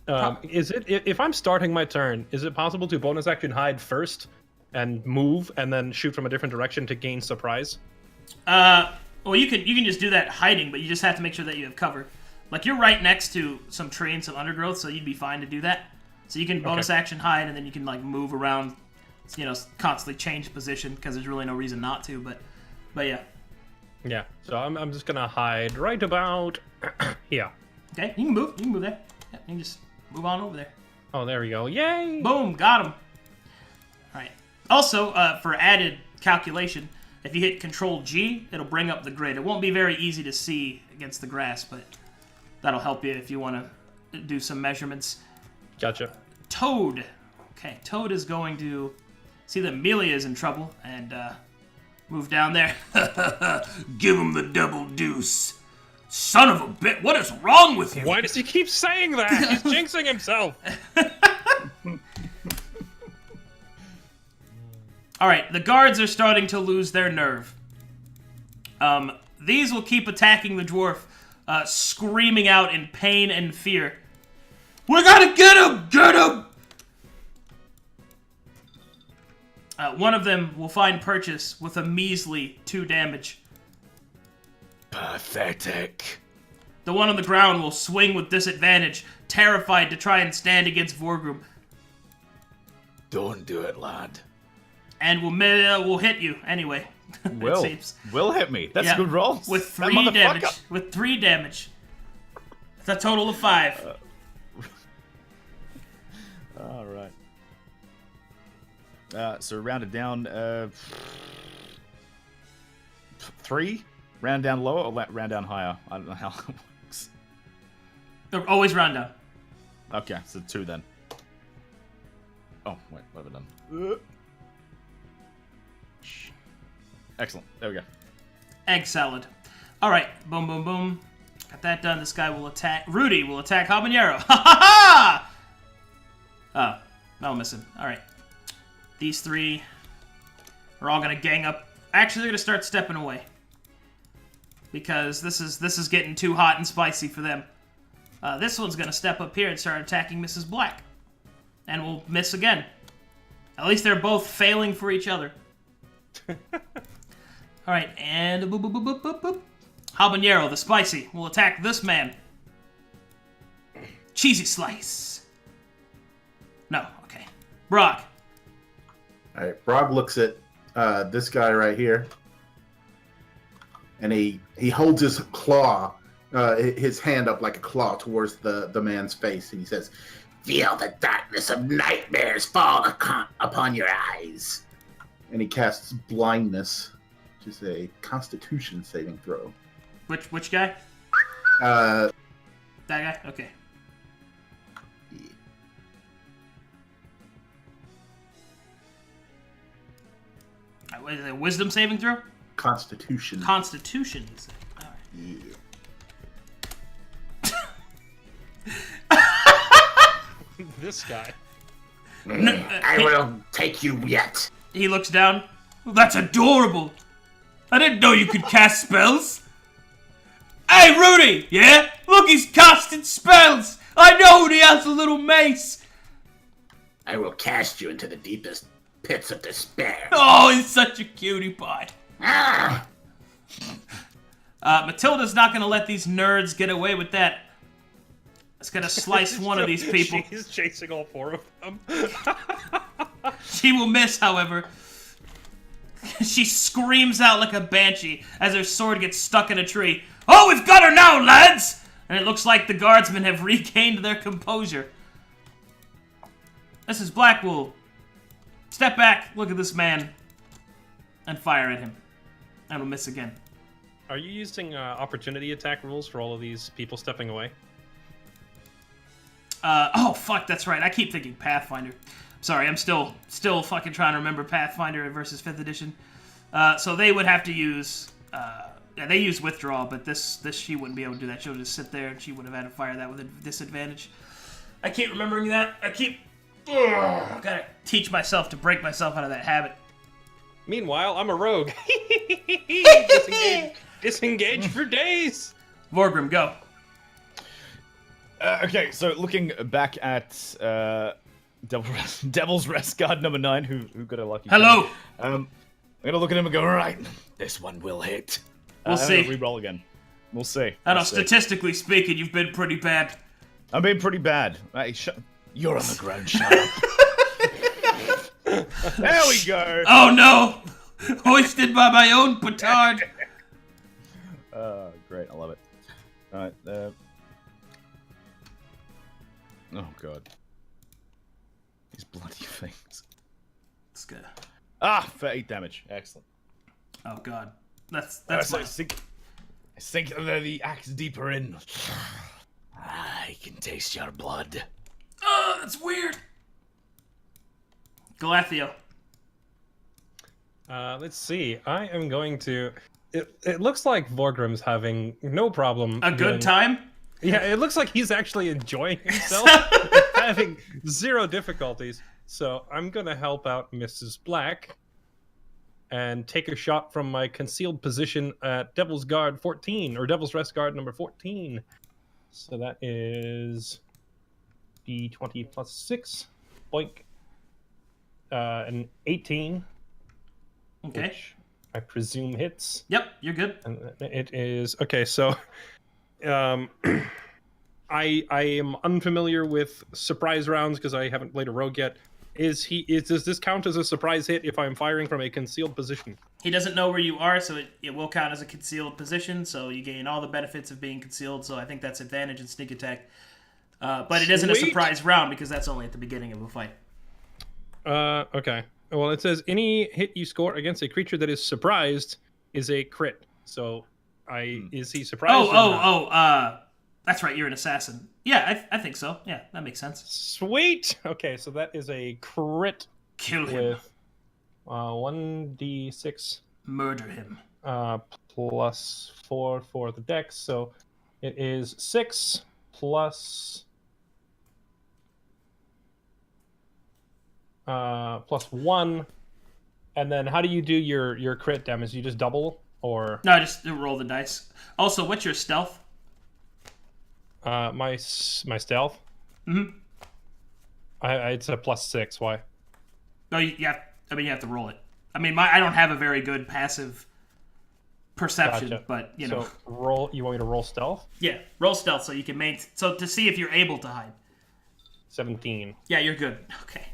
it. Is it, if I'm starting my turn, is it possible to bonus action hide first and move and then shoot from a different direction to gain surprise? Well, you can just do that hiding, but you just have to make sure that you have cover. Like, you're right next to some tree and some undergrowth, so you'd be fine to do that. So you can bonus action hide, and then you can, like, move around, constantly change position, because there's really no reason not to, but yeah. Yeah, so I'm just gonna hide right about here. Okay, you can move there. Yeah, you can just move on over there. Oh, there we go. Yay! Boom, got him. All right. Also, for added calculation, if you hit Control-G, it'll bring up the grid. It won't be very easy to see against the grass, but that'll help you if you want to do some measurements. Gotcha. Toad. Okay, Toad is going to see that Amelia is in trouble and move down there. Give him the double deuce. Son of a bit, what is wrong with you? Why does he keep saying that? He's jinxing himself. All right, the guards are starting to lose their nerve. These will keep attacking the dwarf, screaming out in pain and fear. We gotta get him! Get him! One of them will find purchase with a measly 2 damage. Pathetic. The one on the ground will swing with disadvantage, terrified to try and stand against Vorgrim, Don't do it, lad. and will hit you anyway. Will. It seems. Will hit me. That's Yeah, a good roll. With That 3 motherfucker. damage. With 3 damage. It's a total of 5. All right. So rounded down. 3. Round down lower or round down higher? I don't know how it works. They're always round down. Okay, so 2 then. Oh, wait, what have I done? Excellent. There we go. Egg salad. Alright, boom, boom, boom. Got that done. This guy will attack. Rudy will attack Habanero. Ha ha ha! Oh, I'll miss him. Alright. These 3 are all gonna gang up. Actually, they're gonna start stepping away. Because this is getting too hot and spicy for them. This one's gonna step up here and start attacking Mrs. Black. And will miss again. At least they're both failing for each other. Alright, and boop, boop, boop, boop, boop, boop. Habanero, the spicy, will attack this man. Cheesy slice. No, okay. Brock. All right, Brog looks at this guy right here, and he holds his claw, his hand up like a claw towards the man's face, and he says, "Feel the darkness of nightmares fall upon your eyes." And he casts blindness, which is a Constitution saving throw. Which guy? Uh, That guy? Okay. Is it a wisdom saving throw? Constitution. Constitution, he said. Alright. This guy. I will take you yet. He looks down. That's adorable. I didn't know you could cast spells. Hey, Rudy! Yeah? Look, he's casting spells! I know he has a little mace! I will cast you into the deepest pits of despair. Oh, he's such a cutie pie. Ah! Matilda's not gonna let these nerds get away with that. It's gonna slice one of these people. She's chasing all 4 of them. She will miss, however. She screams out like a banshee as her sword gets stuck in a tree. Oh, we've got her now, lads! And it looks like the guardsmen have regained their composure. This is Blackwool. Step back, look at this man, and fire at him. And we'll miss again. Are you using opportunity attack rules for all of these people stepping away? Oh, fuck, that's right. I keep thinking Pathfinder. Sorry, I'm still fucking trying to remember Pathfinder versus 5th edition. So they would have to use... yeah, they use withdraw, but this she wouldn't be able to do that. She'll just sit there, and she would have had to fire that with a disadvantage. I keep remembering that. I've got to teach myself to break myself out of that habit. Meanwhile, I'm a rogue. Disengage for days. Vorgrim, go. Okay, so looking back at Devil's Rest Guard number 9, who got a lucky. Hello. I'm gonna look at him and go, all right, this one will hit. We'll see. Reroll again. We'll see. I know, We'll see. statistically speaking, you've been pretty bad. I'm being pretty bad. Hey, you're on the ground, shut up. There we go. Oh no! Hoisted by my own petard. Great, I love it. All right. Oh god. These bloody things. Let's go. For 8 damage. Excellent. Oh god. That's So fine. I sink the axe deeper in. I can taste your blood. Oh, that's weird. Galathio. Let's see. I am going to... It looks like Vorgrim's having no problem. A good time? Yeah, it looks like he's actually enjoying himself, having zero difficulties. So I'm gonna help out Mrs. Black and take a shot from my concealed position at Devil's Guard 14, or Devil's Rest Guard number 14. So that is D20 plus 6, boink, an 18. Okay. Which I presume hits. Yep, you're good. And it is okay. So, I am unfamiliar with surprise rounds because I haven't played a rogue yet. Does this count as a surprise hit if I'm firing from a concealed position? He doesn't know where you are, so it will count as a concealed position. So you gain all the benefits of being concealed. So I think that's advantage in sneak attack. But it isn't a Sweet. surprise round because that's only at the beginning of a fight. Okay. Well, it says any hit you score against a creature that is surprised is a crit. So, is he surprised? That's right. You're an assassin. Yeah, I think so. Yeah, that makes sense. Sweet. Okay, so that is a crit Kill him. with 1d6 Murder him. plus 4 for the dex. So it is 6 plus 1. And then how do you do your crit damage? You just double or No, just roll the dice. Also, what's your stealth? my stealth? Mm-hmm. It's a plus 6. Why? No, you have to roll it. I mean, I don't have a very good passive perception, Gotcha. but you know. So roll. You want me to roll stealth? Yeah, roll stealth so you can so to see if you're able to hide. 17. Yeah, you're good. Okay.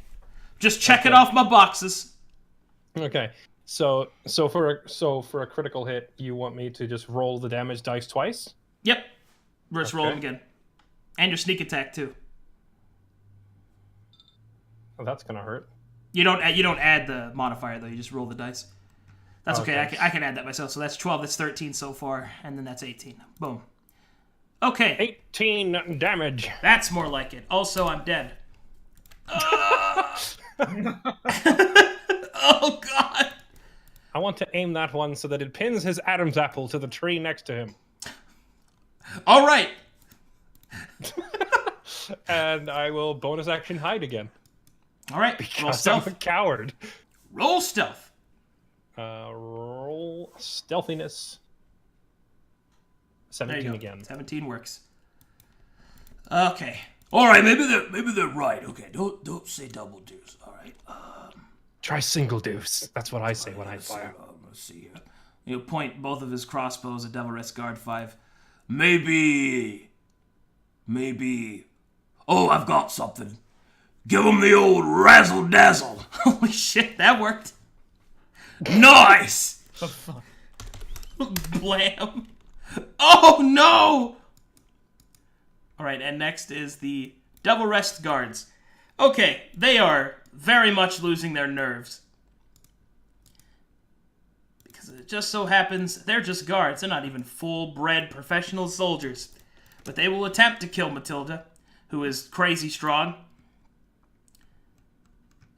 Just checking off my boxes. Okay. So for a critical hit, you want me to just roll the damage dice twice? Yep. Just roll Okay. them again. And your sneak attack too. Oh, that's gonna hurt. You don't add the modifier though. You just roll the dice. That's okay. Okay. I can add that myself. So that's 12. That's 13 so far, and then that's 18. Boom. Okay. 18 damage. That's more like it. Also, I'm dead. Oh God. I want to aim that one so that it pins his Adam's apple to the tree next to him. All right. And I will bonus action hide again. All right. Roll Because stealth. I'm a coward. Roll stealth. Roll stealthiness. There you 17 go. again. 17 works. Okay. All right, maybe they're right. Okay, don't say double deuce. All right. Try single deuce. That's what I say when I Let's fire. see here. You point both of his crossbows at Devil Rest Guard 5. Maybe. Oh, I've got something. Give him the old razzle dazzle. Holy shit, that worked. Nice. Blam. Oh no! Alright, and next is the Devil Rest Guards. Okay, they are very much losing their nerves. Because it just so happens they're just guards. They're not even full-bred professional soldiers. But they will attempt to kill Matilda, who is crazy strong.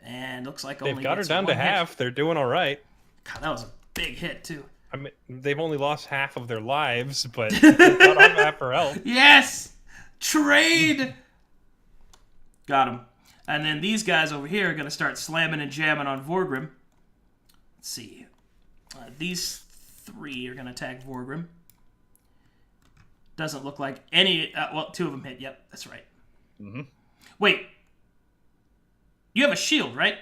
And looks like only They've got her gets down to one hit. half. They're doing all right. God, that was a big hit, too. I mean, they've only lost half of their lives, but they've got on half her health. Yes! Trade! Got him. And then these guys over here are going to start slamming and jamming on Vorgrim. Let's see. These three are going to attack Vorgrim. Doesn't look like any... well, two of them hit. Yep, that's right. Mm-hmm. Wait. You have a shield, right?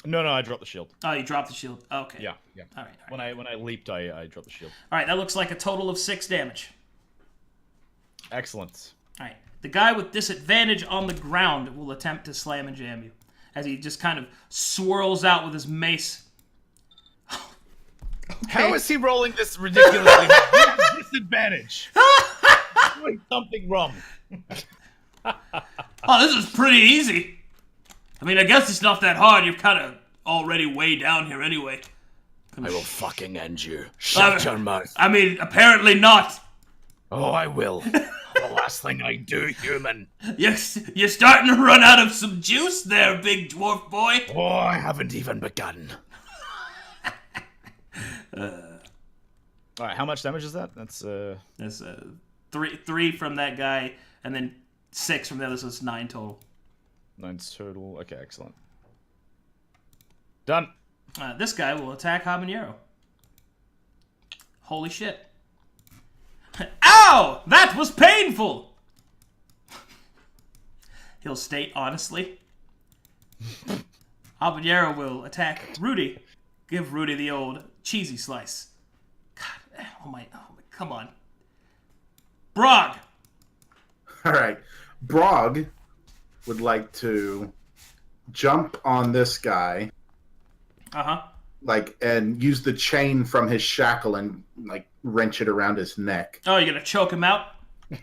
No, I dropped the shield. Oh, you dropped the shield. Okay. Yeah. All right. When I leaped, I dropped the shield. All right, that looks like a total of 6 damage. Excellent. All right. The guy with disadvantage on the ground will attempt to slam and jam you as he just kind of swirls out with his mace. How is he rolling this ridiculously disadvantage? Doing something wrong. Oh, this is pretty easy. I mean, I guess it's not that hard. You're kind of already way down here anyway. I will fucking end you. Shut your mouth. I mean, apparently not. Oh, I will. The last thing I do, human. You're starting to run out of some juice there, big dwarf boy. Oh, I haven't even begun. All right, how much damage is that? That's That's three from that guy, and then 6 from the other, so it's 9 total. 9 total. Okay, excellent. Done. This guy will attack Habanero. Holy shit. Ow! That was painful! He'll state honestly. Habanero will attack Rudy. Give Rudy the old cheesy slice. God, oh my, come on. Brog! All right. Brog would like to jump on this guy, Uh-huh. and use the chain from his shackle and wrench it around his neck. Oh, you're gonna choke him out?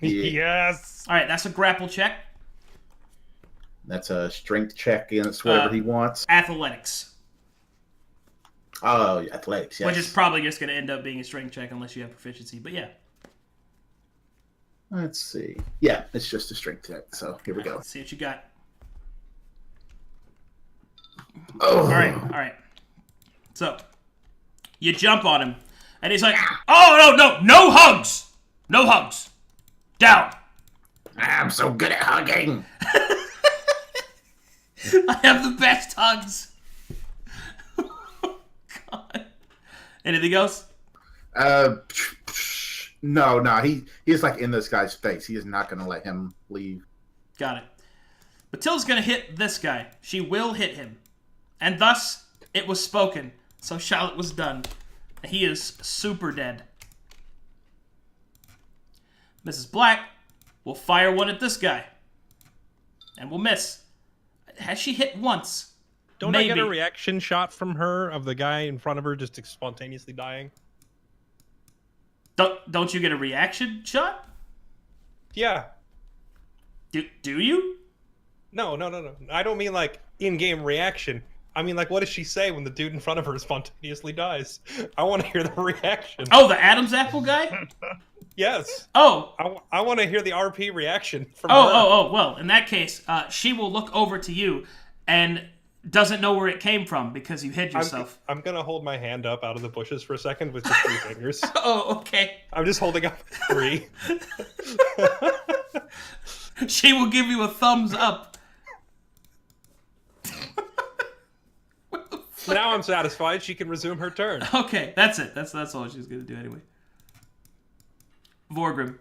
Yes. Alright, that's a grapple check. That's a strength check against whatever he wants. Athletics. Oh, athletics, yes. Which is probably just gonna end up being a strength check unless you have proficiency, but yeah. Let's see. Yeah, it's just a strength check, so here we go. Let's see what you got. Oh. Alright. So, you jump on him, and he's like, oh, no hugs! No hugs! Down! I'm so good at hugging. I have the best hugs! God. Anything else? No, he's in this guy's face. He is not going to let him leave. Got it. Matilda's gonna hit this guy. She will hit him. And thus, it was spoken. So Charlotte was done. He is super dead. Mrs. Black will fire one at this guy. And will miss. Has she hit once? Don't Maybe. I get a reaction shot from her of the guy in front of her just spontaneously dying? Don't you get a reaction shot? Yeah. Do you? No. I don't mean in-game reaction. I mean, what does she say when the dude in front of her spontaneously dies? I want to hear the reaction. Oh, the Adam's apple guy? Yes. Oh. I want to hear the RP reaction from her. Oh. Well, in that case, she will look over to you and doesn't know where it came from because you hid yourself. I'm going to hold my hand up out of the bushes for a second with just 3 fingers. Oh, okay. I'm just holding up 3. She will give you a thumbs up. Now I'm satisfied. She can resume her turn. Okay, that's it. That's all she's gonna do anyway. Vorgrim.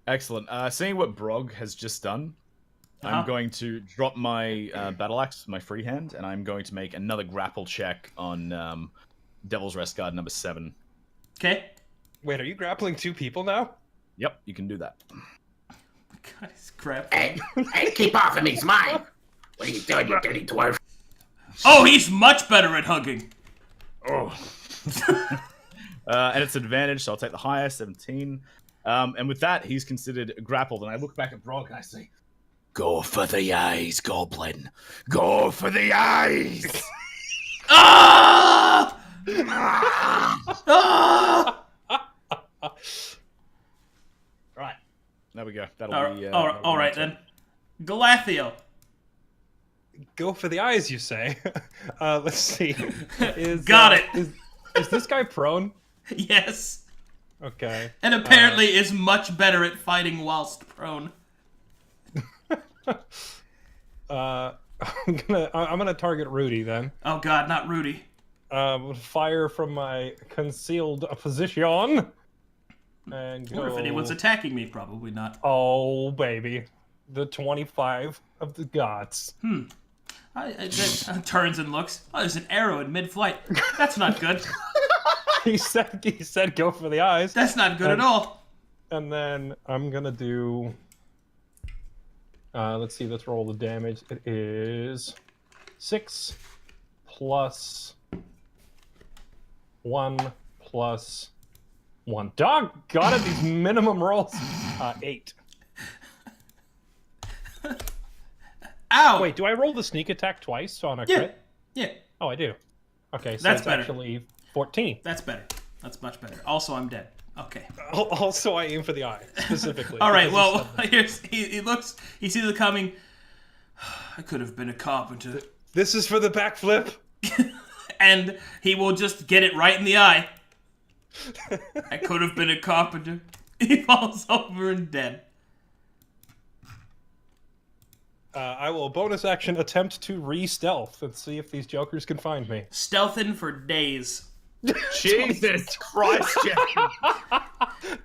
Excellent. Seeing what Brog has just done, I'm going to drop my battle axe, my free hand, and I'm going to make another grapple check on Devil's Rest Guard number 7. Okay. Wait, are you grappling 2 people now? Yep, you can do that. God, he's crap. Hey, keep off him. He's mine. What are you doing, you dirty dwarf? Oh, he's much better at hugging. Oh. And it's advantage, so I'll take the higher, 17. And with that, he's considered grappled. And I look back at Brog and I say, "Go for the eyes, Goblin. Go for the eyes." Ah! Ah! Right. There we go. All right then. Galathio. Go for the eyes, you say? Let's see. Got it. Is this guy prone? Yes. Okay. And apparently is much better at fighting whilst prone. I'm gonna target Rudy then. Oh God, not Rudy. Fire from my concealed position. And go. Or if anyone's attacking me, probably not. Oh baby, the 25 of the gods. Turns and looks. Oh, there's an arrow in mid-flight. That's not good. He said go for the eyes. That's not good at all. And then I'm gonna do. Let's see. Let's roll the damage. It is 6 plus 1 plus 1. Doggone it! These minimum rolls. 8. Ow! Wait, do I roll the sneak attack twice on a crit? Yeah. Oh, I do. Okay, so That's it's better. actually 14. That's better. That's much better. Also, I'm dead. Okay. Also, I aim for the eye, specifically. All right, because well, he looks, he sees it coming. I could have been a carpenter. this is for the backflip. And he will just get it right in the eye. I could have been a carpenter. He falls over and dead. I will bonus action attempt to re-stealth and see if these jokers can find me. Stealthing for days. Jesus Christ, Jeff.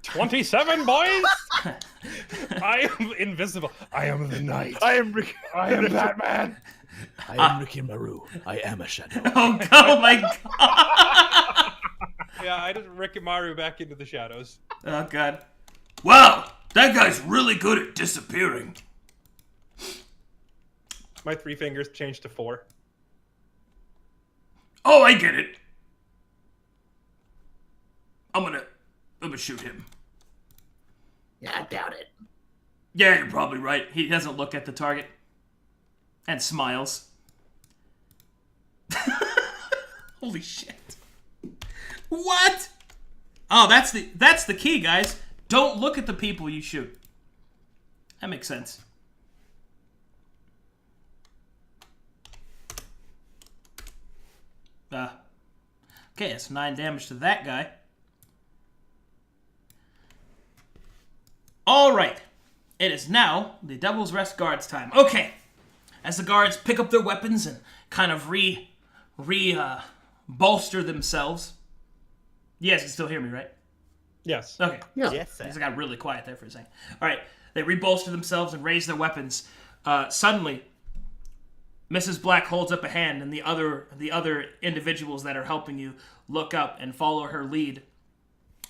27, boys! I am invisible. I am the knight. I am Batman. I am Ricky Maru. I am a shadow. Oh my god. Yeah, I just Rikimaru back into the shadows. Oh god. Wow, that guy's really good at disappearing. My 3 fingers changed to 4. Oh, I get it. I'm gonna shoot him. Yeah, I doubt it. Yeah, you're probably right. He doesn't look at the target. And smiles. Holy shit. What? Oh, that's the key, guys. Don't look at the people you shoot. That makes sense. Okay, it's 9 damage to that guy. Alright. It is now the Devil's Rest guards' time. Okay. As the guards pick up their weapons and kind of bolster themselves. You guys can still hear me, right? Yes. Okay. Yeah. Yes, sir. Because I got really quiet there for a second. Alright. They rebolster themselves and raise their weapons. Suddenly, Mrs. Black holds up a hand, and the other individuals that are helping you look up and follow her lead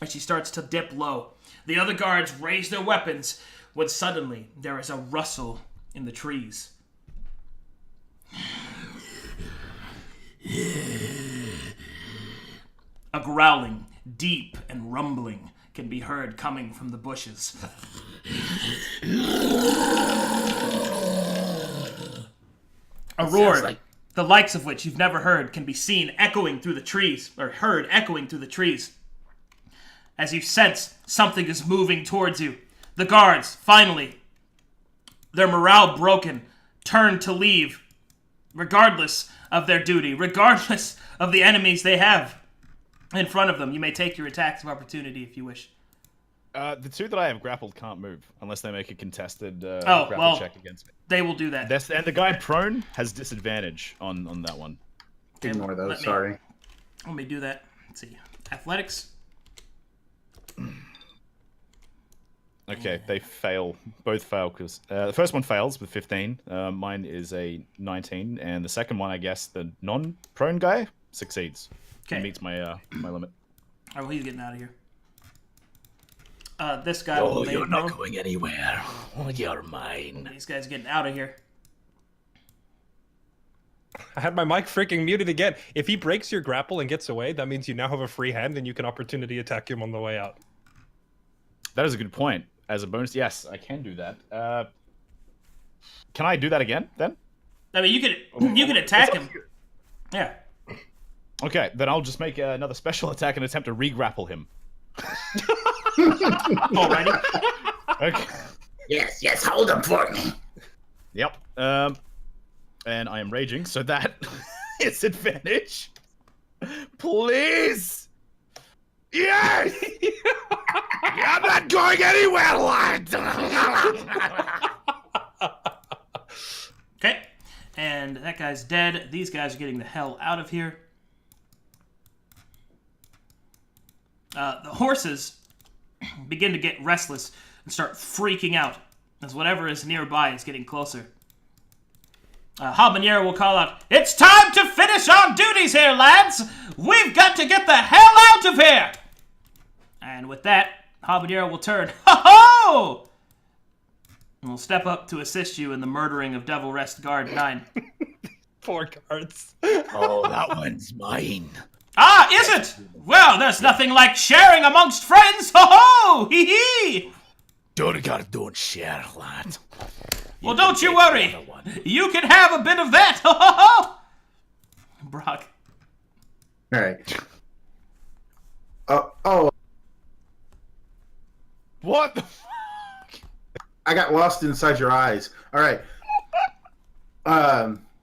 as she starts to dip low. The other guards raise their weapons when suddenly there is a rustle in the trees. A growling, deep and rumbling, can be heard coming from the bushes. A roar, like- the likes of which you've never heard, can be seen echoing through the trees, or heard echoing through the trees. As you sense something is moving towards you, the guards, finally, their morale broken, turn to leave, regardless of their duty, regardless of the enemies they have in front of them. You may take your attacks of opportunity if you wish. The 2 that I have grappled can't move unless they make a contested grapple well, check against me. They will do that. And the guy prone has disadvantage on that one. Okay, Ignore those, let me- sorry. Let me do that. Let's see. Athletics. Okay, they fail. Both fail because the first one fails with 15. Mine is a 19, and the second one, I guess, the non-prone guy succeeds. Okay. He meets my my limit. Oh, well, he's getting out of here. This guy will Oh, you're not know. going anywhere. Oh, you're mine. These guys getting out of here. I had my mic freaking muted again. If he breaks your grapple and gets away, that means you now have a free hand and you can opportunity attack him on the way out. That is a good point. As a bonus, yes, I can do that. Can I do that again, then? I mean, you can attack him. Yeah. Okay, then I'll just make another special attack and attempt to re-grapple him. Alrighty. Okay. Yes, hold them for me. Yep. And I am raging, so that is advantage. Please! Yes! I'm not going anywhere, lad! Okay. And that guy's dead. These guys are getting the hell out of here. The horses begin to get restless and start freaking out as whatever is nearby is getting closer. Habanero will call out, "It's time to finish our duties here, lads! We've got to get the hell out of here!" And with that, Habanero will turn, "Ho-ho!" and will step up to assist you in the murdering of Devil Rest Guard 9. 4 cards. Oh, that one's mine. Ah, is it? Well, there's nothing like sharing amongst friends. Ho-ho! Hee-hee! Don't share, lad. Well, don't you take worry. the other one. You can have a bit of that. Ho-ho-ho! Brock. All right. Oh, What the I got lost inside your eyes. All right.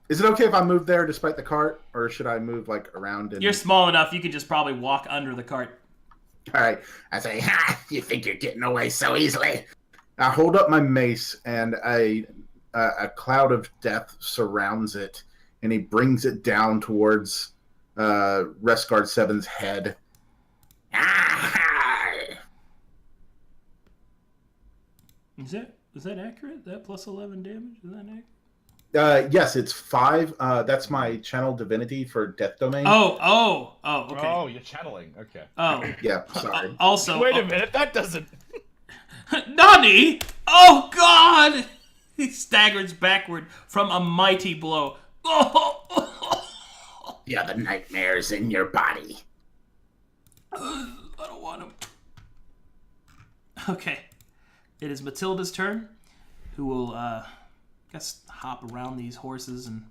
Is it okay if I move there despite the cart, or should I move like around? And... You're small enough, you could just probably walk under the cart. All right. I say, ha! You think you're getting away so easily? I hold up my mace, and a cloud of death surrounds it, and he brings it down towards Restguard 7's head. Is that accurate? That plus 11 damage? Is that accurate? Yes, it's 5. That's my channel divinity for Death Domain. Oh, okay. Oh, you're channeling. Okay. Oh. Yeah, sorry. Also, Wait a minute, that doesn't. Nani! Oh God! He staggers backward from a mighty blow. Yeah, the nightmare's in your body. I don't want him. Okay. It is Matilda's turn, who will, guess, hop around these horses and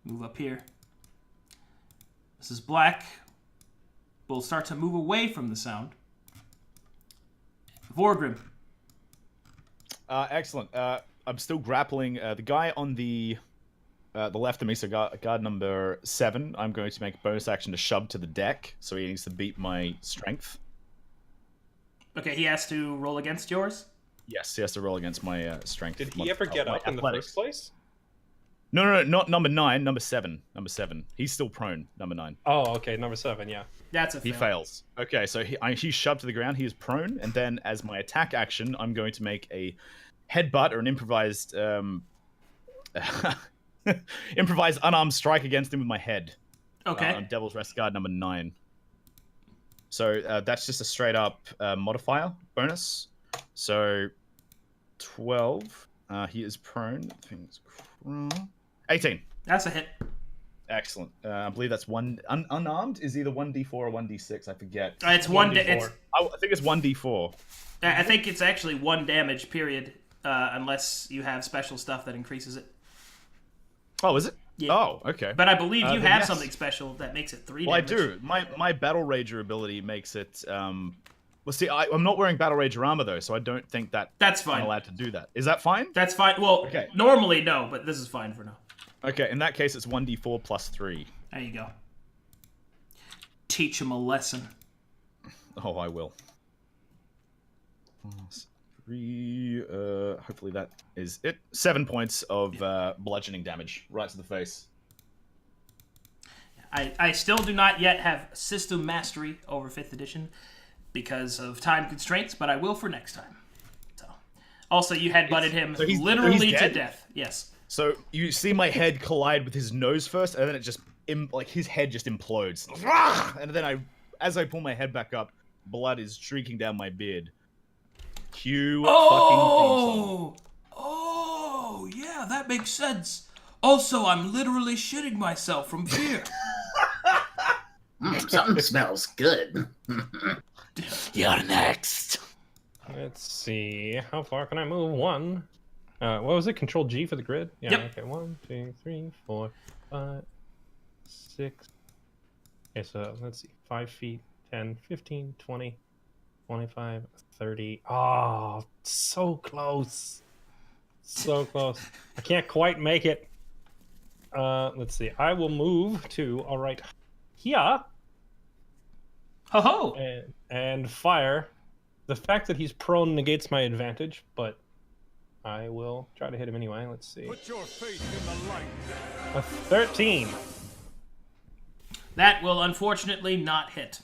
move up here. Mrs. Black will start to move away from the sound. Vorgrim. Excellent. I'm still grappling. The guy on the left of me, so guard number 7, I'm going to make a bonus action to shove to the deck, so he needs to beat my strength. Okay, he has to roll against yours? Yes, he has to roll against my strength. Did he ever get up in the first place? No, not number 9, number 7. Number 7. He's still prone, number 9. Oh, okay, number 7, yeah. That's a fail. He fails. Okay, so he's shoved to the ground, he is prone, and then as my attack action, I'm going to make a headbutt or an improvised improvised unarmed strike against him with my head. Okay. On Devil's Rest Guard number 9. So that's just a straight up modifier bonus. So 12. He is prone. 18. That's a hit. Excellent. I believe that's one unarmed. Is either 1d4 or 1d6. I forget. It's 1d4. I think it's 1d4. I think it's actually 1 damage, period, unless you have special stuff that increases it. Oh, is it? Yeah. Oh, okay. But I believe you have yes. something special that makes it 3 Well, damage. I do. My Battle Rager ability makes it. Well, see, I'm not wearing Battle Rager armor though, so I don't think That's fine. I'm allowed to do that. Is that fine? That's fine. Well, Okay. normally no, but this is fine for now. Okay, in that case, it's 1d4 plus 3. There you go. Teach him a lesson. Oh, I will. Plus 3. Hopefully that is it. 7 points of bludgeoning damage right to the face. I still do not yet have system mastery over 5th edition because of time constraints, but I will for next time. So, also, you headbutted him So he's literally to dead? death. Yes. So you see my head collide with his nose first, and then it just his head just implodes. And then as I pull my head back up, blood is streaking down my beard. Cue fucking theme song. Oh, yeah, that makes sense. Also, I'm literally shitting myself from fear. Something smells good. You're next. Let's see. How far can I move? 1. What was it? Control G for the grid? Yeah, Yep. okay. 1, 2, 3, 4, 5, 6. Okay, so let's see. 5 feet, 10, 15, 20, 25, 30. Oh, so close. So close. I can't quite make it. Let's see. I will move to, all right, here. Ho-ho! And fire. The fact that he's prone negates my advantage, but I will try to hit him anyway. Let's see. Put your faith in the light. A 13. That will unfortunately not hit.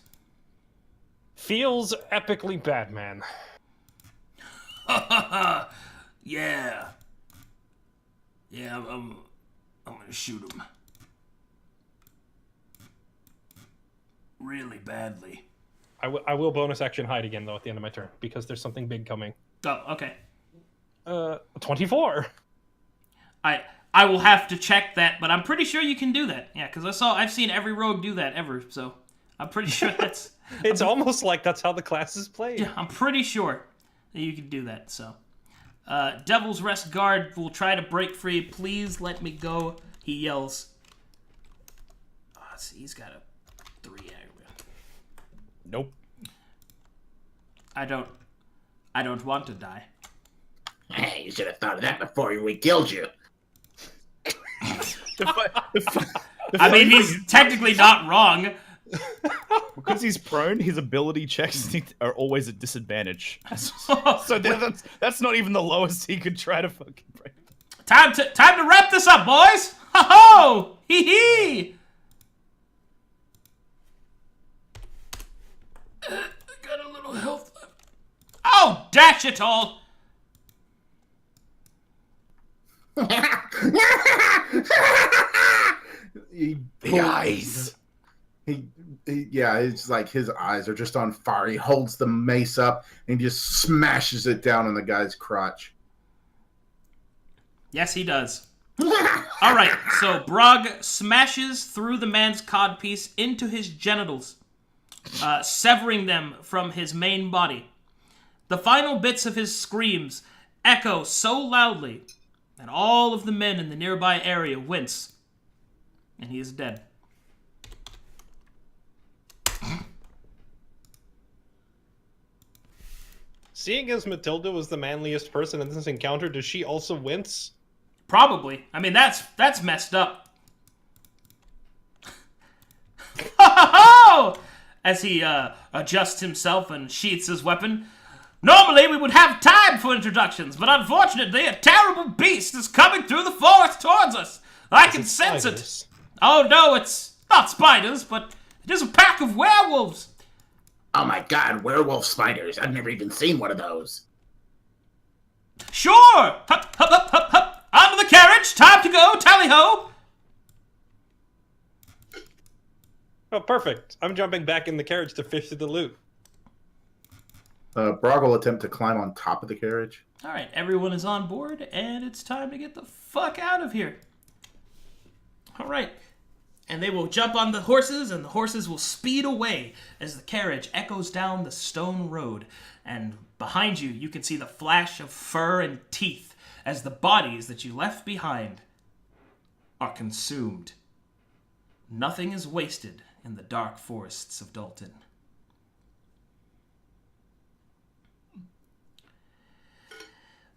Feels epically bad, man. Yeah. Yeah, I'm gonna shoot him. Really badly. I will bonus action hide again, though, at the end of my turn, because there's something big coming. Oh, okay. 24. I will have to check that, but I'm pretty sure you can do that. Yeah, because I've seen every rogue do that ever, so I'm pretty sure that's... It's almost like that's how the class is played. Yeah, I'm pretty sure that you can do that, so... Devil's Rest Guard will try to break free. Please let me go, he yells. Oh, see, he's got a 3 aggregate. Nope. I don't want to die. Hey, you should have thought of that before we killed you. I mean, he's technically not wrong. because he's prone, his ability checks are always at disadvantage. So that's not even the lowest he could try to fucking break. Time to wrap this up, boys. Ho ho! Hee hee! I got a little health left. Oh, dash it all! The eyes. Yeah, it's like his eyes are just on fire. He holds the mace up and just smashes it down on the guy's crotch. Yes, he does. All right, so Brog smashes through the man's codpiece into his genitals, severing them from his main body. The final bits of his screams echo so loudly that all of the men in the nearby area wince, and he is dead. Seeing as Matilda was the manliest person in this encounter, does she also wince? Probably. I mean, that's messed up. As he adjusts himself and sheaths his weapon. Normally, we would have time for introductions, but unfortunately, a terrible beast is coming through the forest towards us. I can sense it. Oh, no, it's not spiders, but it is a pack of werewolves. Oh my god, werewolf spiders. I've never even seen one of those. Sure! Hup, hup, hup, hup, hup. Onto the carriage. Time to go. Tally-ho. Oh, perfect. I'm jumping back in the carriage to fish through the loot. Brog will attempt to climb on top of the carriage. All right, everyone is on board, and it's time to get the fuck out of here. All right. And they will jump on the horses, and the horses will speed away as the carriage echoes down the stone road. And behind you, you can see the flash of fur and teeth as the bodies that you left behind are consumed. Nothing is wasted in the dark forests of Dalton.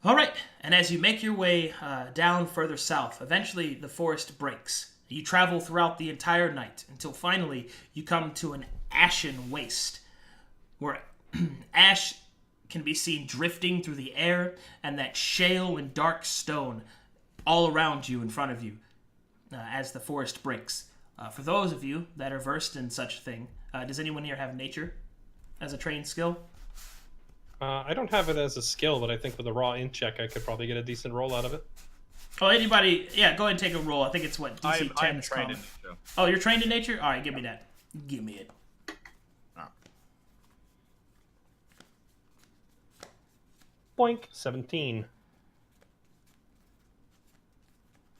All right, and as you make your way down further south, eventually the forest breaks. You travel throughout the entire night until finally you come to an ashen waste where ash can be seen drifting through the air and that shale and dark stone all around you in front of you as the forest breaks. For those of you that are versed in such a thing, does anyone here have nature as a trained skill? I don't have it as a skill, but I think with a raw int check, I could probably get a decent roll out of it. Oh, anybody? Yeah, go ahead and take a roll. I think it's what DC 10 I'm is trained common. in nature. Oh, you're trained in nature? All right, give me that. Give me it. Boink. 17.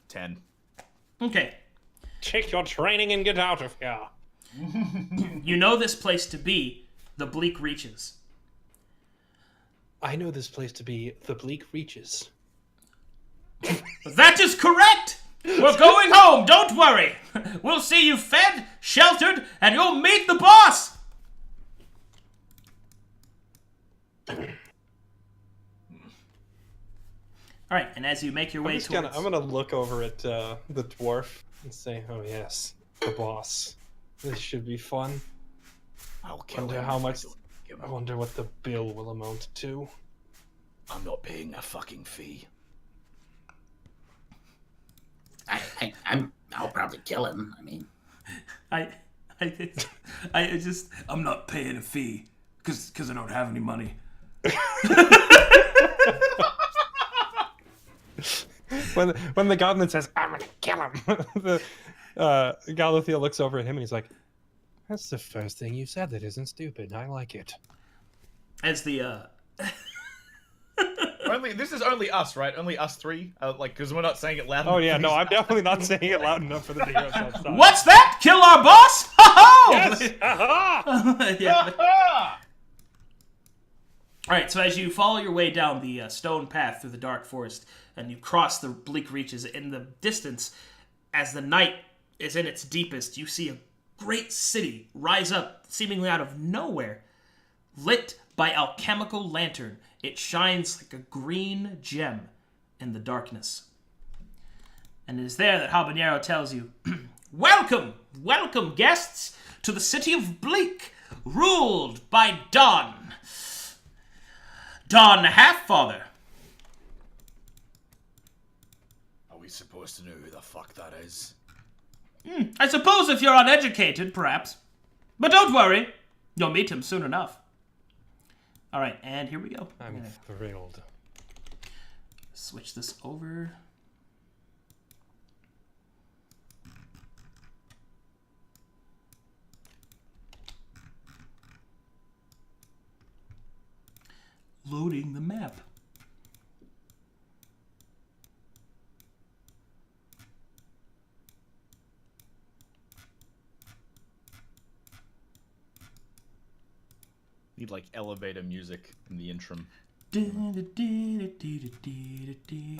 10. Okay. Take your training and get out of here. You know this place to be the Bleak Reaches. I know this place to be the Bleak Reaches. That is correct! We're going home, don't worry! We'll see you fed, sheltered, and you'll meet the boss! Alright, and as you make your way towards... I'm gonna look over at the dwarf and say, oh yes, the boss. This should be fun. I'll kill Wonder him. how if I much... don't kill him. I wonder what the bill will amount to. I'm not paying a fucking fee. I'll probably kill him. I mean, I'm not paying a fee because I don't have any money. When the goblin says, I'm gonna kill him, the Galathiel looks over at him and he's like, that's the first thing you said that isn't stupid. I like it. As the, This is only us, right? Only us three? Because we're not saying it loud Oh enough yeah, for no, these- I'm definitely not saying it loud enough for the heroes outside. What's that? Kill our boss? Ho-ho! Yes! Aha! Yeah. Alright, so as you follow your way down the stone path through the dark forest, and you cross the Bleak Reaches, in the distance, as the night is in its deepest, you see a great city rise up, seemingly out of nowhere, lit by alchemical lantern. It shines like a green gem in the darkness. And it is there that Habanero tells you, Welcome, welcome, guests, to the city of Bleak, ruled by Don. Don Halffather. Are we supposed to know who the fuck that is? I suppose if you're uneducated, perhaps. But don't worry, you'll meet him soon enough. All right, and here we go. I'm thrilled. Switch this over. Loading the map. Need like elevator music in the interim. I'm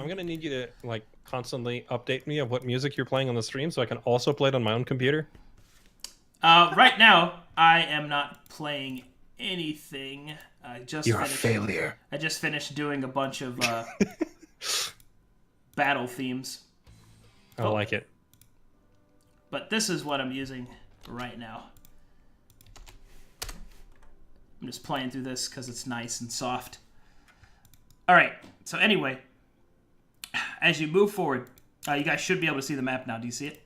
gonna need you to like constantly update me of what music you're playing on the stream, so I can also play it on my own computer. Right now, I am not playing anything. You're a failure. I just finished doing a bunch of battle themes. I like it. But this is what I'm using right now. I'm just playing through this because it's nice and soft. Alright, so anyway, as you move forward, you guys should be able to see the map now. Do you see it?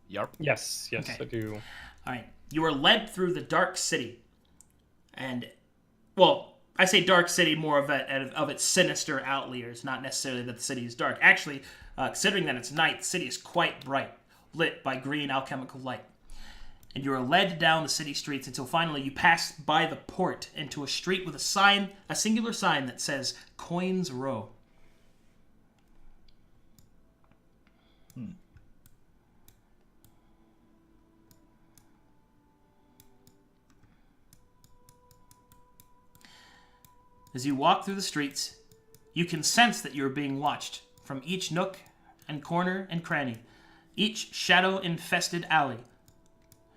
Yep. Yes, Okay. I do. Alright, you are led through the Dark City. And, well, I say Dark City more of its sinister outliers, not necessarily that the city is dark. Actually, considering that it's night, the city is quite bright, lit by green alchemical light. And you are led down the city streets until finally you pass by the port into a street with a singular sign that says Coins Row. As you walk through the streets, you can sense that you are being watched from each nook and corner and cranny, each shadow-infested alley.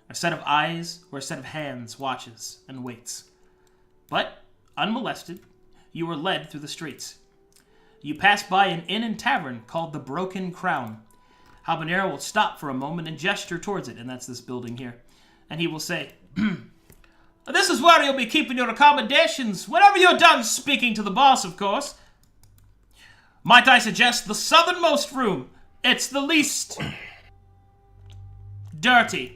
A set of eyes or a set of hands watches and waits. But, unmolested, you are led through the streets. You pass by an inn and tavern called the Broken Crown. Habanero will stop for a moment and gesture towards it, and that's this building here. And he will say, "This is where you'll be keeping your accommodations, whenever you're done speaking to the boss, of course. Might I suggest the southernmost room? It's the least dirty."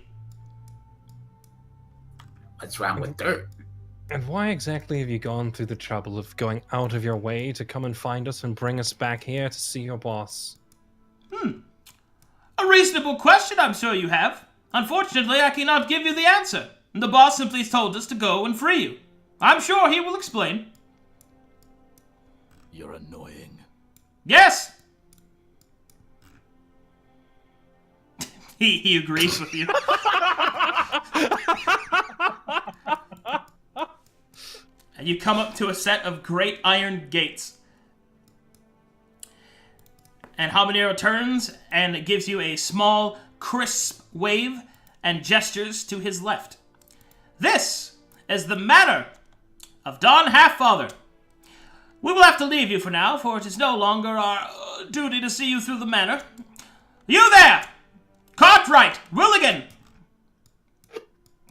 What's wrong with dirt? And why exactly have you gone through the trouble of going out of your way to come and find us and bring us back here to see your boss? A reasonable question, I'm sure you have. Unfortunately, I cannot give you the answer. The boss simply told us to go and free you. I'm sure he will explain. You're annoying. Yes! He agrees with you. And you come up to a set of great iron gates. And Habanero turns and gives you a small, crisp wave and gestures to his left. This is the manor of Don Halffather. We will have to leave you for now, for it is no longer our duty to see you through the manor. You there! Cartwright! Willigan!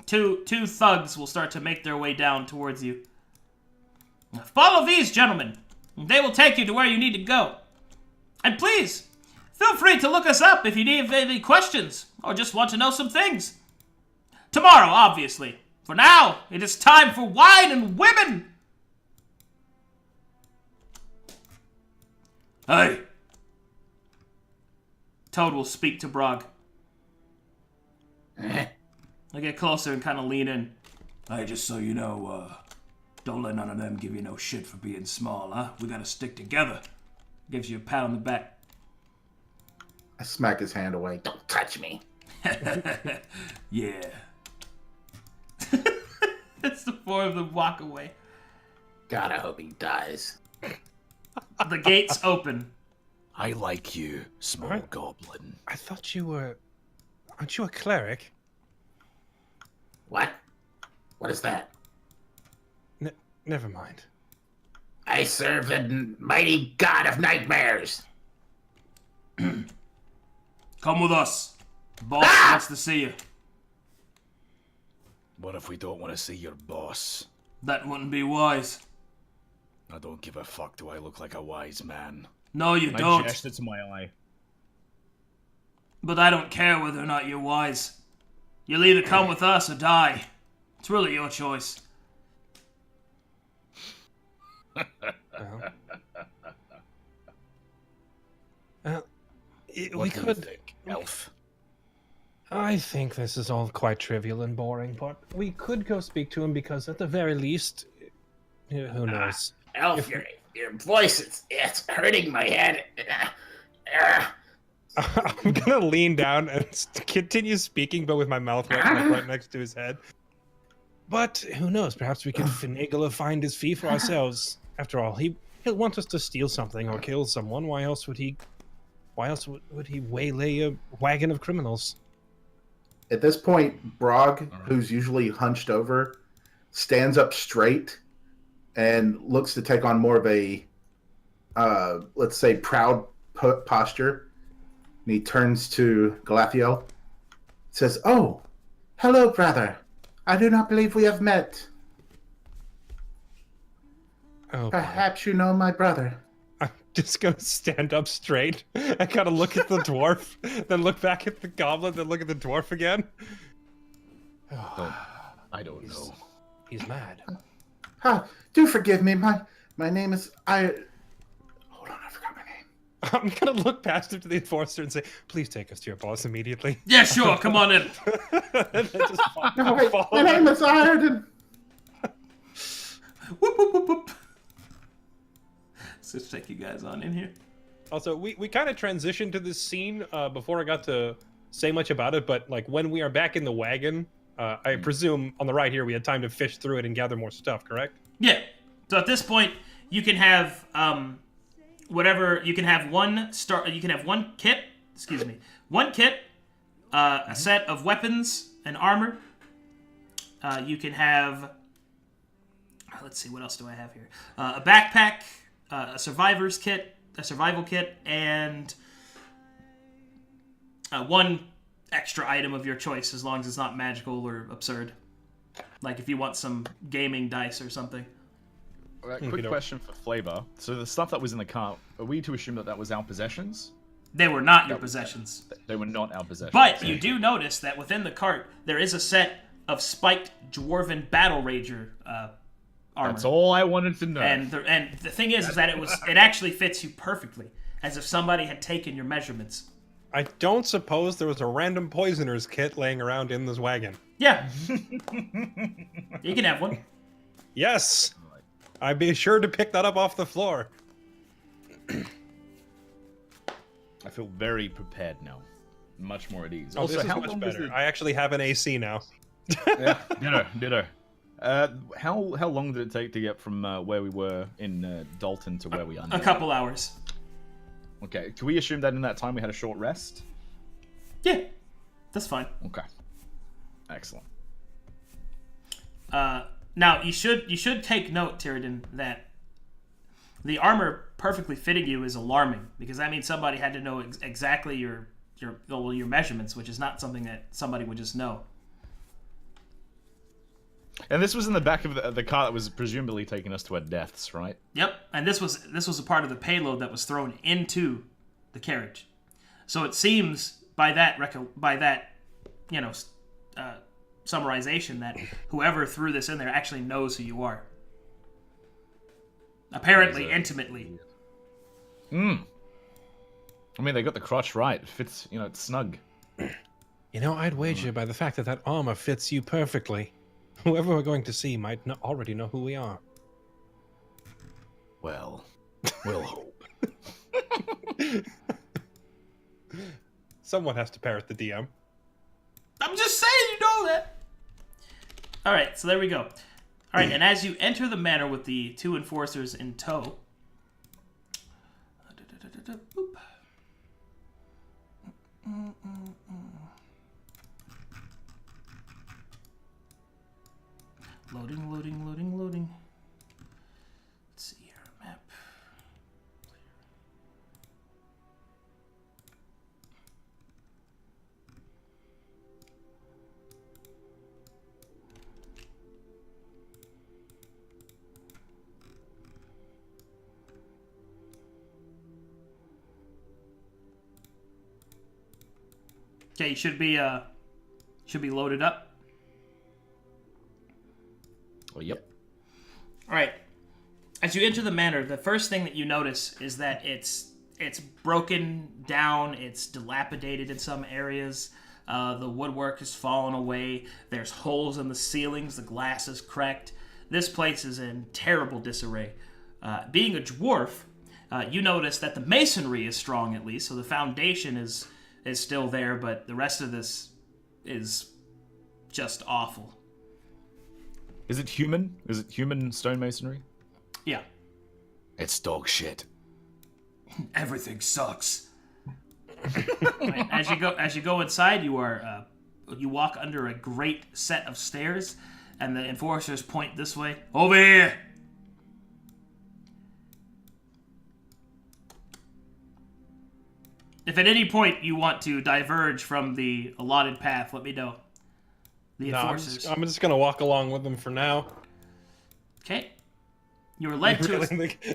Two thugs will start to make their way down towards you. Follow these gentlemen. They will take you to where you need to go. And please, feel free to look us up if you need any questions or just want to know some things. Tomorrow, obviously. For now, it is time for wine and women. Hey, Toad will speak to Brog. Eh? They get closer and kind of lean in. hey, just so you know, don't let none of them give you no shit for being small, huh? We gotta stick together. Gives you a pat on the back. I smack his hand away. Don't touch me. Yeah. It's the four of them walk away. God, I hope he dies. The gates open. I like you, small Alright. goblin. I thought you were... Aren't you a cleric? What? What is that? Never mind. I serve the mighty god of nightmares. Come with us. The boss wants to see you. What if we don't want to see your boss? That wouldn't be wise. I don't give a fuck. Do I look like a wise man? No, you I don't. gestured to my eye. But I don't care whether or not you're wise. You'll either come with us or die. It's really your choice. Well, What we do you could. think, elf? I think this is all quite trivial and boring, but we could go speak to him because, at the very least, who knows? Elf, your voice, it's hurting my head. I'm gonna lean down and continue speaking, but with my mouth right next to his head. But who knows? Perhaps we could finagle a find his fee for ourselves. After all, he'll want us to steal something or kill someone. Why else would he? Why else would he waylay a wagon of criminals? At this point, Brog, who's usually hunched over, stands up straight and looks to take on more of a, let's say, proud posture. And he turns to Galathiel, says, "Oh, hello, brother. I do not believe we have met. Oh, Perhaps you know my brother." I'm just gonna stand up straight. I gotta look at the dwarf, then look back at the goblin, then look at the dwarf again. I don't know. He's mad. Do forgive me. My name is Hold on, I forgot my name. I'm gonna look past him to the enforcer and say, "Please take us to your boss immediately." Yeah, sure. Come on in. And then just No, wait, follow my name is Ireton. Whoop, whoop, whoop, whoop. Let's just take you guys on in here. Also, we kind of transitioned to this scene before I got to say much about it, but like when we are back in the wagon, I presume on the right here we had time to fish through it and gather more stuff, correct? Yeah. So at this point, you can have whatever. You can have one kit. Excuse me. One kit, a set of weapons and armor. You can have. Let's see. What else do I have here? A backpack, a survivor's kit, a survival kit, and one extra item of your choice, as long as it's not magical or absurd. Like if you want some gaming dice or something. Quick question for flavor. So the stuff that was in the cart, are we to assume that that was our possessions? They were not your possessions. They were not our possessions. But you do notice that within the cart, there is a set of spiked dwarven battle rager armor. That's all I wanted to know. And the thing is that it actually fits you perfectly, as if somebody had taken your measurements. I don't suppose there was a random poisoner's kit laying around in this wagon. Yeah. You can have one. Yes! I'd be sure to pick that up off the floor. I feel very prepared now. Much more at ease. Oh, this is how much long was better. the... I actually have an AC now. Yeah, ditto. How long did it take to get from where we were in Dalton to where we are now? A couple hours. Okay, can we assume that in that time we had a short rest? Yeah. That's fine. Okay. Excellent. Now you should take note, Tyriden, that the armor perfectly fitting you is alarming, because that means somebody had to know exactly your measurements, which is not something that somebody would just know. And this was in the back of the car that was presumably taking us to our deaths, right? Yep, and this was a part of the payload that was thrown into the carriage. So it seems by that summarization that whoever threw this in there actually knows who you are. Apparently, intimately. I mean, they got the crotch right. It fits, it's snug. You know, I'd wager by the fact that armor fits you perfectly. Whoever we're going to see might already know who we are. Well, we'll hope. Someone has to parrot the DM. I'm just saying, you know that. All right, so there we go. All right, and as you enter the manor with the two enforcers in tow, boop. Loading. Let's see here, map. Okay, you should be loaded up. Oh, yep. All right. As you enter the manor, the first thing that you notice is that it's broken down, it's dilapidated in some areas. The woodwork has fallen away. There's holes in the ceilings. The glass is cracked. This place is in terrible disarray. Being a dwarf, you notice that the masonry is strong at least, so the foundation is still there, but the rest of this is just awful. Is it human? Is it human stonemasonry? Yeah. It's dog shit. Everything sucks. Right. As you go inside, you walk under a great set of stairs, and the enforcers point this way. Over here. If at any point you want to diverge from the allotted path, let me know. The enforcers. I'm just gonna walk along with them for now. Okay. You're led to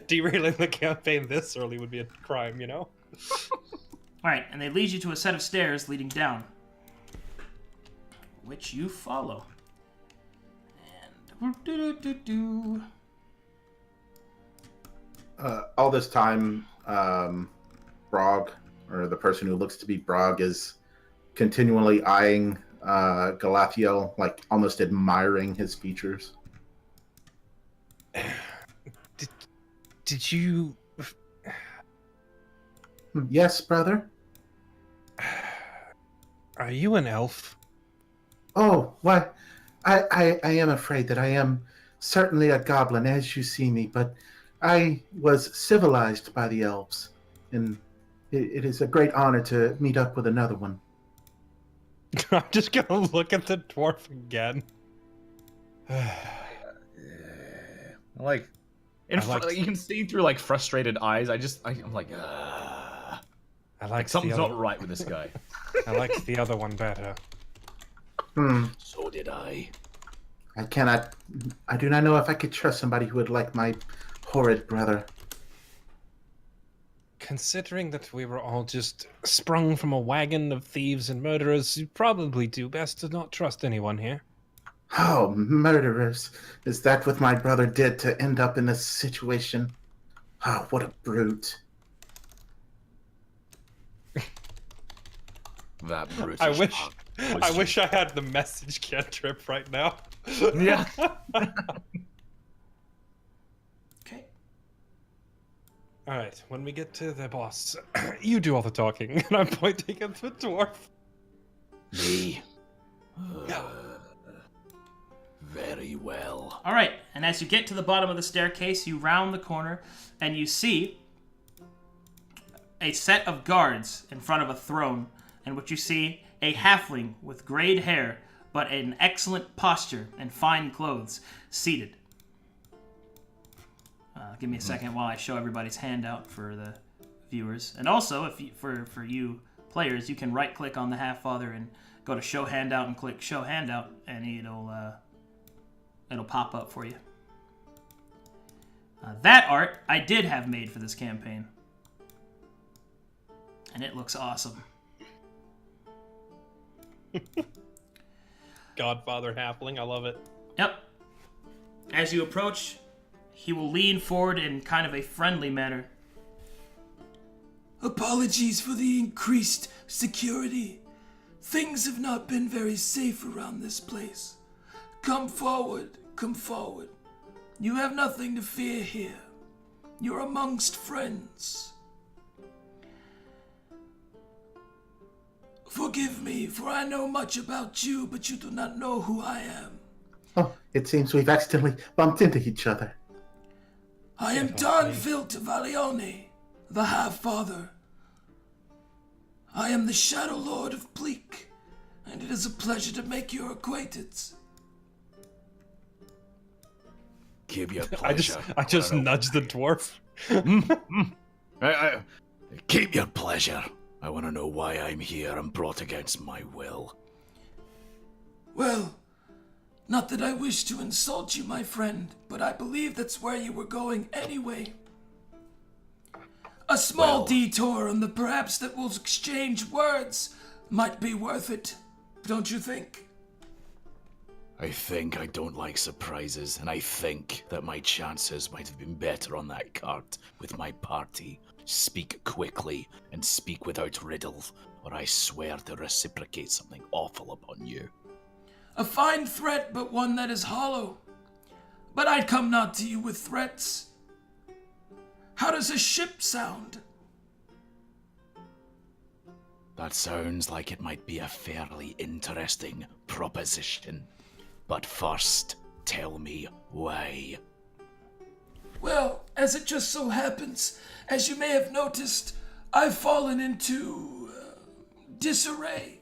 Derailing the campaign this early would be a crime, you know? Alright, and they lead you to a set of stairs leading down, which you follow. And All this time, Brog, or the person who looks to be Brog, is continually eyeing Galathiel, like almost admiring his features. Did you... Yes, brother? Are you an elf? Oh, why, I am afraid that I am certainly a goblin as you see me, but I was civilized by the elves, and it is a great honor to meet up with another one. I'm just gonna look at the dwarf again. Like, you can see through like frustrated eyes. I'm like, I like something's not right with this guy. I like the other one better. So did I. I do not know if I could trust somebody who would like my horrid brother. Considering that we were all just sprung from a wagon of thieves and murderers, you probably do best to not trust anyone here. Oh, murderers. Is that what my brother did to end up in this situation? Oh, what a brute. That British. I wish I had the message cantrip right now. Yeah. okay. All right, when we get to the boss, you do all the talking, and I'm pointing at the dwarf. Me. Very well. All right, and as you get to the bottom of the staircase, you round the corner, and you see a set of guards in front of a throne, in which you see a halfling with grayed hair, but in excellent posture and fine clothes, seated. Give me a second while I show everybody's handout for the viewers. And also, if you, for you players, you can right-click on the Half-Father and go to Show Handout and click Show Handout, and it'll pop up for you. That art I did have made for this campaign, and it looks awesome. Godfather halfling, I love it. Yep. As you approach, he will lean forward in kind of a friendly manner. Apologies for the increased security. Things have not been very safe around this place. Come forward, come forward. You have nothing to fear here. You're amongst friends. Forgive me, for I know much about you, but you do not know who I am. Oh, it seems we've accidentally bumped into each other. I am Darnfilt Valione, the Half-Father. I am the Shadow Lord of Bleak, and it is a pleasure to make your acquaintance. Keep your pleasure. I just nudged the dwarf. Keep your pleasure. I want to know why I'm here and brought against my will. Well, not that I wish to insult you, my friend, but I believe that's where you were going anyway. A small detour, and perhaps that we'll exchange words might be worth it, don't you think? I think I don't like surprises, and I think that my chances might have been better on that cart with my party. Speak quickly and speak without riddle, or I swear to reciprocate something awful upon you. A fine threat, but one that is hollow. But I'd come not to you with threats. How does a ship sound? That sounds like it might be a fairly interesting proposition. But first, tell me why. Well, as it just so happens, as you may have noticed, I've fallen into disarray.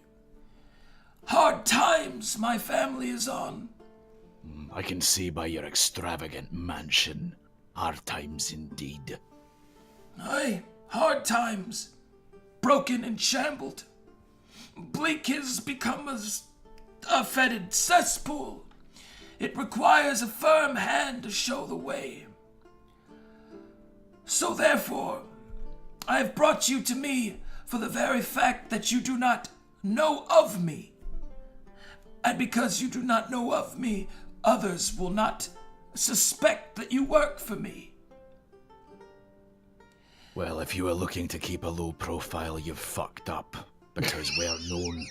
Hard times my family is on. I can see by your extravagant mansion. Hard times indeed. Aye, hard times. Broken and shambled. Bleak has become a fetid cesspool. It requires a firm hand to show the way. So therefore, I have brought you to me for the very fact that you do not know of me. And because you do not know of me, others will not suspect that you work for me. Well, if you are looking to keep a low profile, you've fucked up. Because we're known.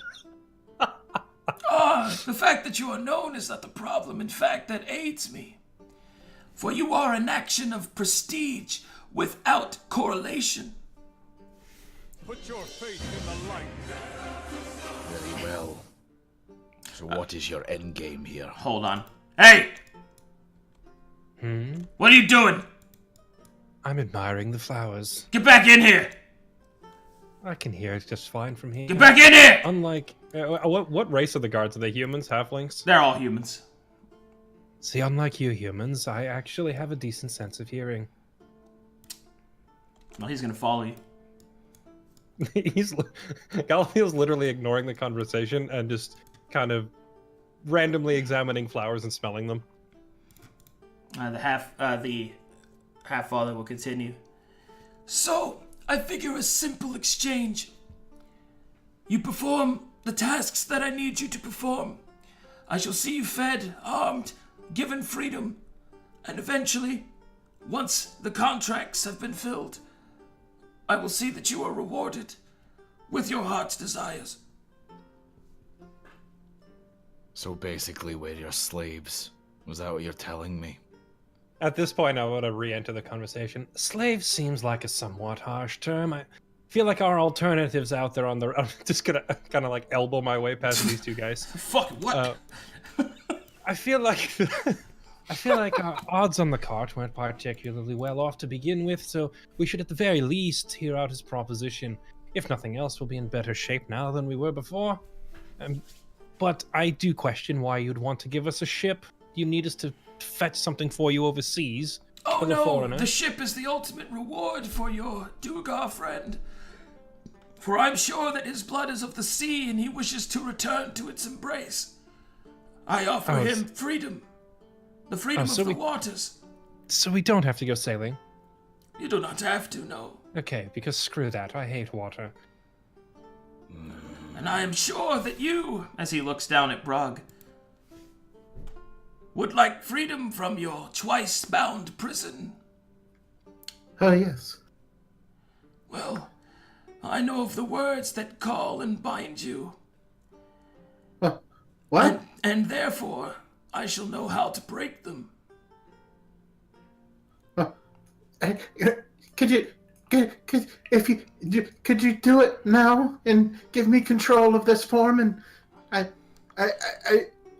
The fact that you are known is not the problem. In fact, that aids me. For you are an action of prestige without correlation. Put your faith in the light. Very well. So what is your end game here? Hold on. Hey! What are you doing? I'm admiring the flowers. Get back in here! I can hear it just fine from here. Get back in here! Unlike... what race are the guards? Are they humans? Halflings? They're all humans. See, unlike you humans, I actually have a decent sense of hearing. Well, he's gonna follow you. Galathiel's literally ignoring the conversation and just kind of randomly examining flowers and smelling them. The half-father will continue. So, I figure a simple exchange. You perform the tasks that I need you to perform. I shall see you fed, armed, given freedom, and eventually, once the contracts have been filled, I will see that you are rewarded with your heart's desires. So basically we're your slaves. Was that what you're telling me? At this point, I want to re-enter the conversation. Slave seems like a somewhat harsh term. I feel like our alternatives out there on the... I'm just gonna kind of like elbow my way past these two guys. Fuck, what? I feel like... our odds on the cart weren't particularly well off to begin with, so we should at the very least hear out his proposition. If nothing else, we'll be in better shape now than we were before. But I do question why you'd want to give us a ship. You need us to fetch something for you overseas. Oh the no, foreigner. the ship is the ultimate reward for your Duergar friend. For I'm sure that his blood is of the sea and he wishes to return to its embrace. I offer him freedom. The freedom of the waters. So we don't have to go sailing? You do not have to, no. Okay, because screw that. I hate water. And I am sure that you, As he looks down at Brog. would like freedom from your twice-bound prison. Oh, yes. Well, I know of the words that call and bind you. What? And therefore, I shall know how to break them. Could you do it now and give me control of this form, and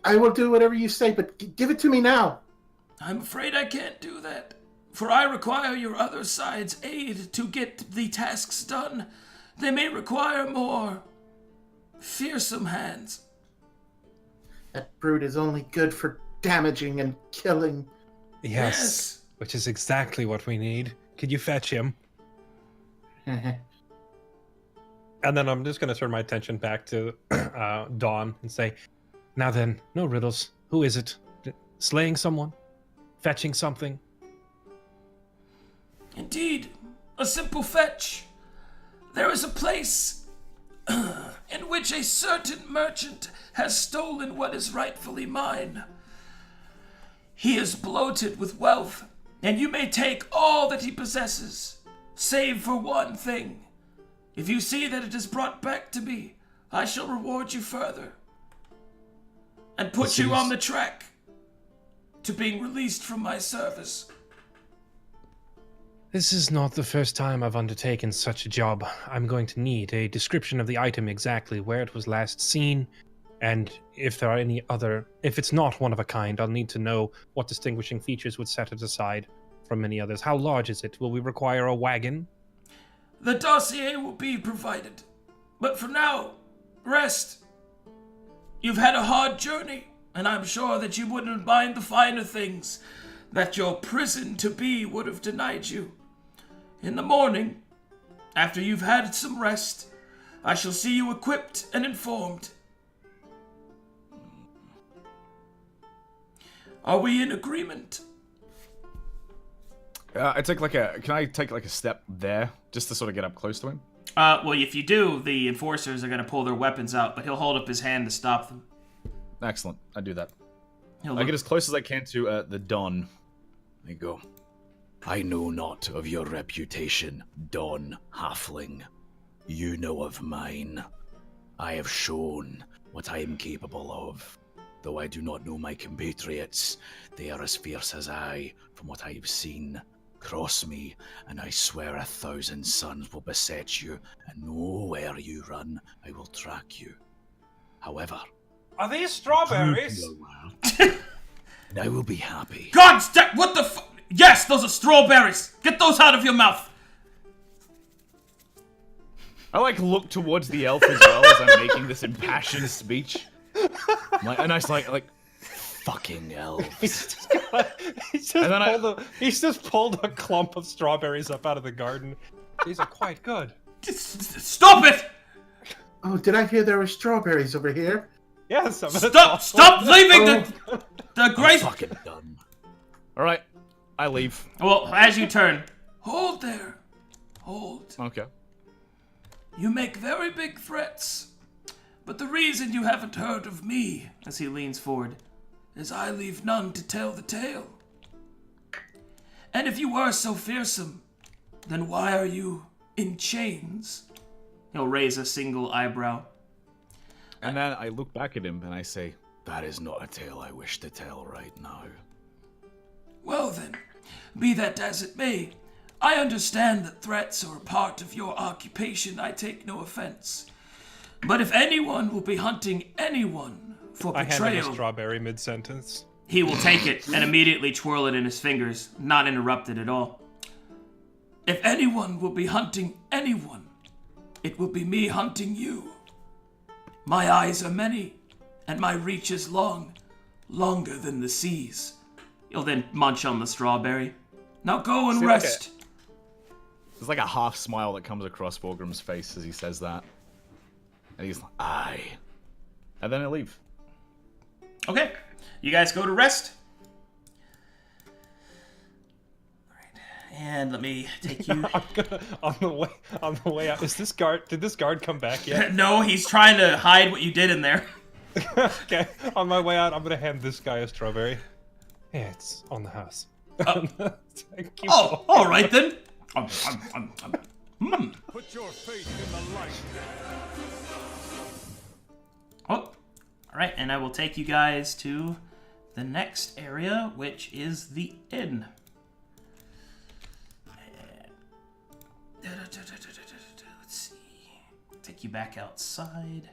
I will do whatever you say, but give it to me now. I'm afraid I can't do that, for I require your other side's aid to get the tasks done. They may require more fearsome hands. That brute is only good for damaging and killing. Yes. Which is exactly what we need. Could you fetch him? And then I'm just going to turn my attention back to Dawn and say, now then, no riddles. Who is it? Slaying someone? Fetching something? Indeed, a simple fetch. There is a place in which a certain merchant has stolen what is rightfully mine. He is bloated with wealth, and you may take all that he possesses, save for one thing. If you see that it is brought back to me, I shall reward you further, and put you on the track to being released from my service. This is not the first time I've undertaken such a job. I'm going to need a description of the item exactly, where it was last seen, and if there are any other... If it's not one of a kind, I'll need to know what distinguishing features would set it aside from many others. How large is it? Will we require a wagon? The dossier will be provided. But for now, rest. You've had a hard journey, and I'm sure that you wouldn't mind the finer things that your prison-to-be would have denied you. In the morning, after you've had some rest, I shall see you equipped and informed. Are we in agreement? Can I take like a step there just to sort of get up close to him? Well, if you do, the enforcers are going to pull their weapons out, but he'll hold up his hand to stop them. Excellent. I do that. He'll I look- get as close as I can to the Don. I go, I know not of your reputation, Don Halfling. You know of mine. I have shown what I am capable of. Though I do not know my compatriots, they are as fierce as I, from what I have seen. Cross me, and I swear 1,000 suns will beset you, and nowhere you run, I will track you. However, Are these strawberries? and I will be happy. God, what the Yes, those are strawberries! Get those out of your mouth! I look towards the elf as well as I'm making this impassioned speech. Like Fucking elves. He's just pulled a clump of strawberries up out of the garden. These are quite good. Stop it! Oh, did I hear there were strawberries over here? Yes, I'm Stop leaving the I'm grace. fucking done. All right, I leave. Well, as you turn, Hold there. Hold. Okay. You make very big threats. But the reason you haven't heard of me, as he leans forward, is I leave none to tell the tale. And if you are so fearsome, then why are you in chains? he'll raise a single eyebrow. And then I look back at him and I say, That is not a tale I wish to tell right now. Well then, be that as it may, I understand that threats are a part of your occupation. I take no offense. But if anyone will be hunting anyone for I hand him a betrayal, strawberry mid-sentence. He will take it and immediately twirl it in his fingers, not interrupted at all. if anyone will be hunting anyone, it will be me hunting you. My eyes are many, and my reach is long, longer than the seas. He'll then munch on the strawberry. Now go and See, like rest. there's like a half smile that comes across Borgrim's face as he says that. And he's like, Aye. and then I leave. Okay, you guys go to rest. Alright, and let me take you... I'm gonna on the way out. Did this guard come back yet? No, he's trying to hide what you did in there. Okay, on my way out, I'm gonna hand this guy a strawberry. Yeah, it's on the house. Thank you. Oh, all right then. Put your faith in the light. Oh, alright, and I will take you guys to the next area, which is the inn. Let's see. Take you back outside.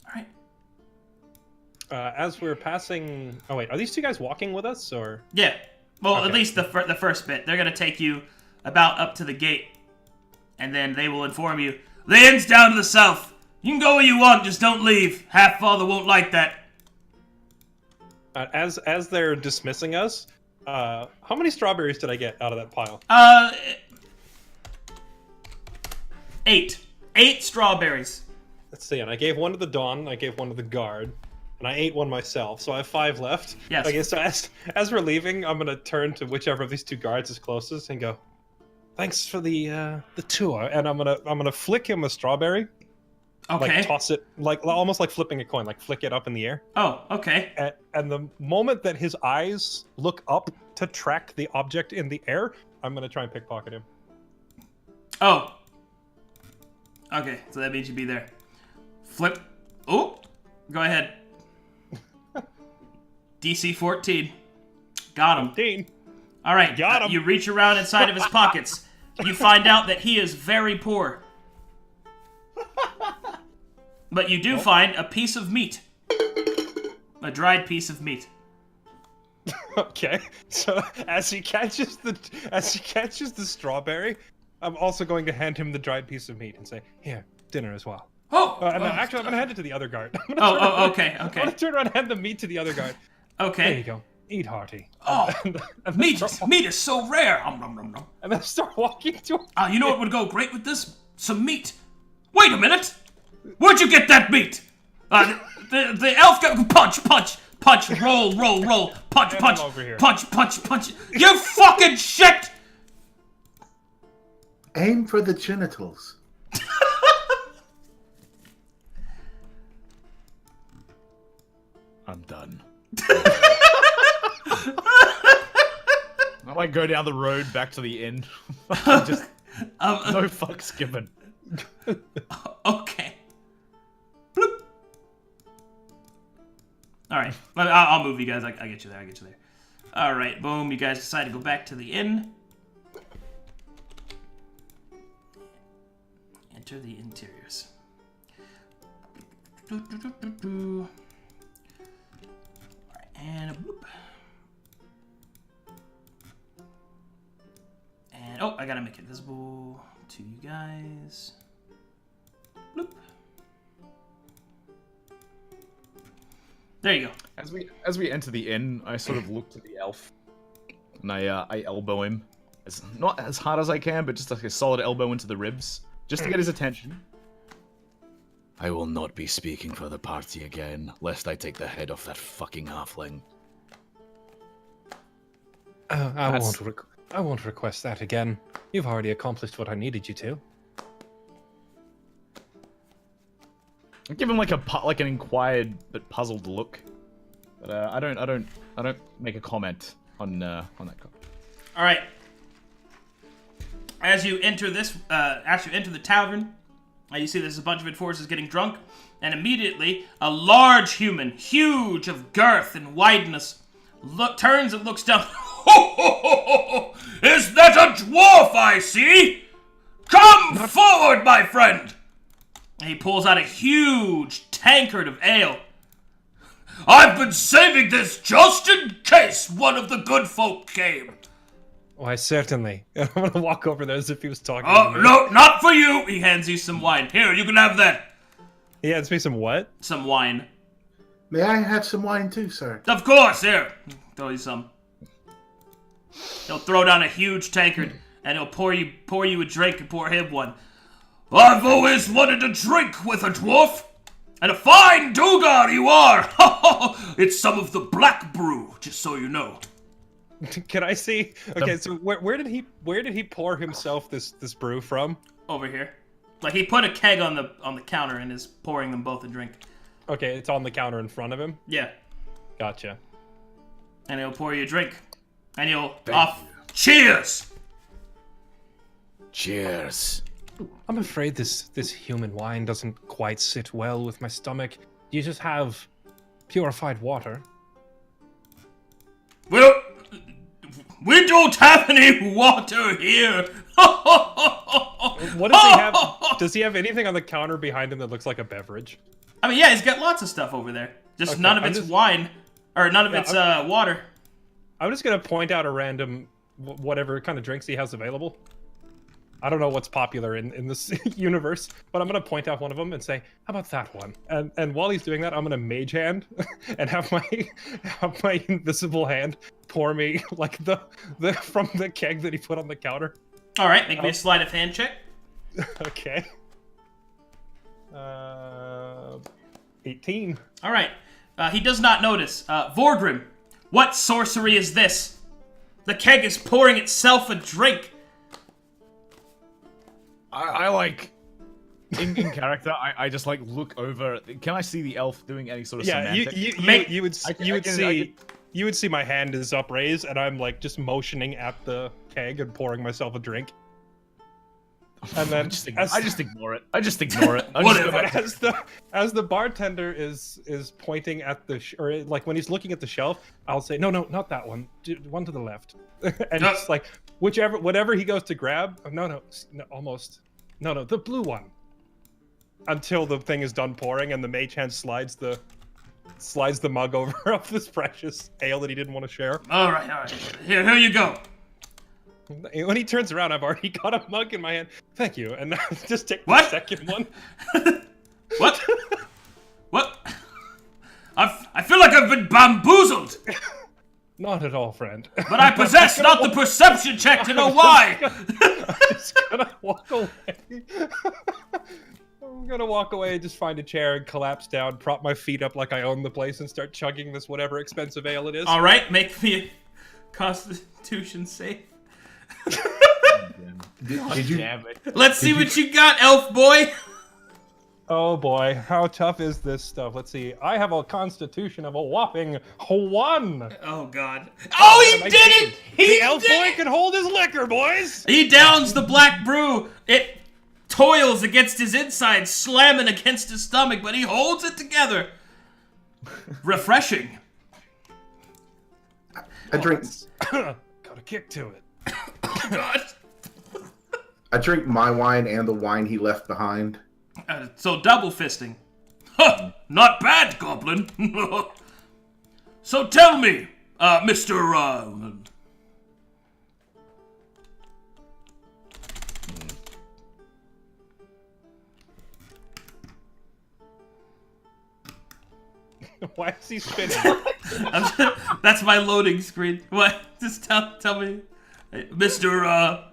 Alright. As we're passing... Oh, wait. Are these two guys walking with us, or...? Yeah. Well, at Okay. least the first bit. They're going to take you about up to the gate. And then they will inform you, the inn's down to the south. You can go where you want, just don't leave. Half-father won't like that. As they're dismissing us, how many strawberries did I get out of that pile? 8. 8 strawberries. Let's see. And I gave one to the Dawn, I gave one to the guard, and I ate one myself, so I have 5 left. Yes. Okay, so as we're leaving, I'm gonna turn to whichever of these two guards is closest and go, Thanks for the tour. And I'm gonna flick him a strawberry. Okay. Like toss it, like almost like flipping a coin, like flick it up in the air. Oh, okay. And the moment that his eyes look up to track the object in the air, I'm gonna try and pickpocket him. Oh. Okay, so that means you'd be there. Flip. Oh, go ahead. DC 14. Got him. 15. All right, Got him. You reach around inside of his pockets. You find out that he is very poor. But you do find a piece of meat. A dried piece of meat. Okay. So as he catches the strawberry, I'm also going to hand him the dried piece of meat and say, "Here, dinner as well." Oh! Actually, I'm gonna hand it to the other guard. Okay, I'm okay. gonna turn around and hand the meat to the other guard. Okay. There you go. Eat hearty. Oh, and meat is so rare. And then start walking to him. You know what would go great with this? Some meat. Wait a minute. Where'd you get that meat? The elf got punch, roll, punch, And I'm over here. punch. You fucking shit! Aim for the genitals. I'm done. I might go down the road back to the inn. Just no fucks given. Okay. Bloop. All right, I'll move you guys. I get you there. All right, boom. You guys decide to go back to the inn. Enter the interiors. All right, and a bloop. And I gotta make it visible to you guys. Bloop. There you go. As we enter the inn, I sort of look to the elf, and I elbow him, not as hard as I can, but just like a solid elbow into the ribs, just to get his attention. I will not be speaking for the party again, lest I take the head off that fucking halfling. I won't request that again. You've already accomplished what I needed you to. I give him like an inquired but puzzled look, but I don't make a comment on that. All right. As you enter the tavern, you see there's a bunch of enforcers getting drunk, and immediately a large human, huge of girth and wideness, turns and looks down. Ho, ho, ho, ho, ho. Is that a dwarf I see? Come forward, my friend. And he pulls out a huge tankard of ale. I've been saving this just in case one of the good folk came. Why, certainly. I'm gonna walk over there as if he was talking Oh, to me. no, not for you. He hands you some wine. Here, you can have that. He hands me some what? Some wine. May I have some wine too, sir? Of course, here. Throw you some. He'll throw down a huge tankard, and he'll pour you a drink and pour him one. I've always wanted to drink with a dwarf. And a fine dugar you are. It's some of the black brew, just so you know. Can I see? Okay, so where did he pour himself this brew from? Over here. Like he put a keg on the counter and is pouring them both a drink. Okay, it's on the counter in front of him. Yeah. Gotcha. And he'll pour you a drink. And he'll Cheers! Cheers. I'm afraid this human wine doesn't quite sit well with my stomach. Do you just have purified water? Well, we don't have any water here. What does he have? Does he have anything on the counter behind him that looks like a beverage? I mean, yeah, he's got lots of stuff over there. Just Okay, none of I'm it's just- wine. Or none of it's water. I'm just gonna point out a random whatever kind of drinks he has available. I don't know what's popular in this universe, but I'm gonna point out one of them and say, "How about that one?" And while he's doing that, I'm gonna mage hand and have my invisible hand pour me like the from the keg that he put on the counter. All right, make me a sleight of hand check. Okay. 18. All right. He does not notice. Vorgrim, what sorcery is this? The keg is pouring itself a drink. I like in character. I just like look over. Can I see the elf doing any sort of semantic? You would see my hand is upraised, and I'm like just motioning at the keg and pouring myself a drink. And then I just ignore it. I just ignore it. As the bartender is pointing at the or like when he's looking at the shelf, I'll say no, not that one, one to the left, and it's like whatever he goes to grab. No, the blue one. Until the thing is done pouring and the mage hand slides the mug over of this precious ale that he didn't want to share. All right. Here you go. When he turns around, I've already got a mug in my hand. Thank you. And just take the second one. What? What? I feel like I've been bamboozled. Not at all, friend. But I possess not the perception check to know why. I'm just gonna walk away. I'm gonna walk away, just find a chair and collapse down, prop my feet up like I own the place, and start chugging this whatever expensive ale it is. All right, make me a Constitution save. Did you? Damn it. Let's see what you got, elf boy. Oh boy, how tough is this stuff? Let's see. I have a constitution of a whopping 1. Oh god. Oh, he did it! The elf boy can hold his liquor, boys. He downs the black brew. It toils against his insides, slamming against his stomach, but he holds it together. Refreshing. I drink. Got a kick to it. God. I drink my wine and the wine he left behind. So double fisting. Huh, not bad, Goblin. So tell me, Mr. Why is he spinning? That's my loading screen. What? Just tell me, Mr.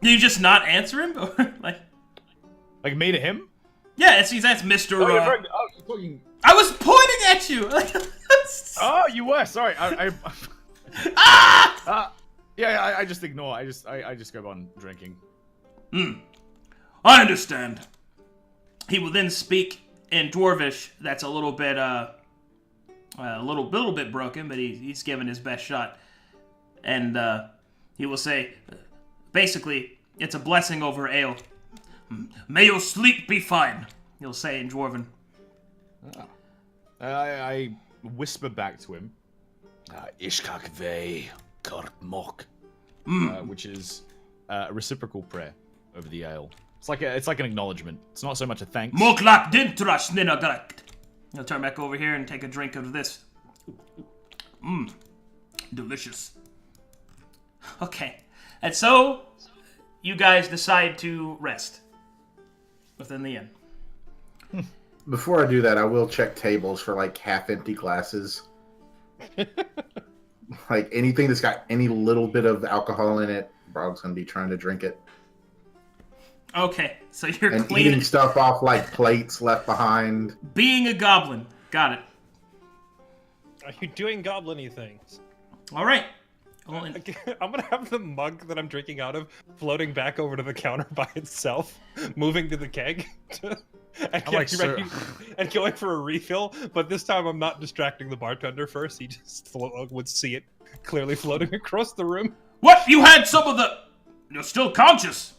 You just not answer him, or like me to him? Yeah, he's asked Mr. Oh, you're talking. I was pointing at you. Oh, you were. Sorry. Yeah. I just ignore. I just go on drinking. I understand. He will then speak in Dwarvish. That's a little bit broken, but he's given his best shot, and he will say, basically, it's a blessing over ale. May your sleep be fine. He'll say in Dwarven. I whisper back to him, Ishkak vei kart mok. which is a reciprocal prayer over the ale. It's like an acknowledgement. It's not so much a thanks. Moklak dintras ninagakt. He'll turn back over here and take a drink of this. Delicious. Okay. And so, you guys decide to rest within the inn. Before I do that, I will check tables for like half-empty glasses. Like anything that's got any little bit of alcohol in it, Brog's gonna be trying to drink it. Okay, so you're And cleaning eating stuff off like plates left behind. Being a goblin. Got it. Are you doing goblin-y things? All right. I'm gonna have the mug that I'm drinking out of floating back over to the counter by itself, moving to the keg, and getting ready and going for a refill. But this time I'm not distracting the bartender first. He just would see it clearly floating across the room. What? You had some of the... You're still conscious.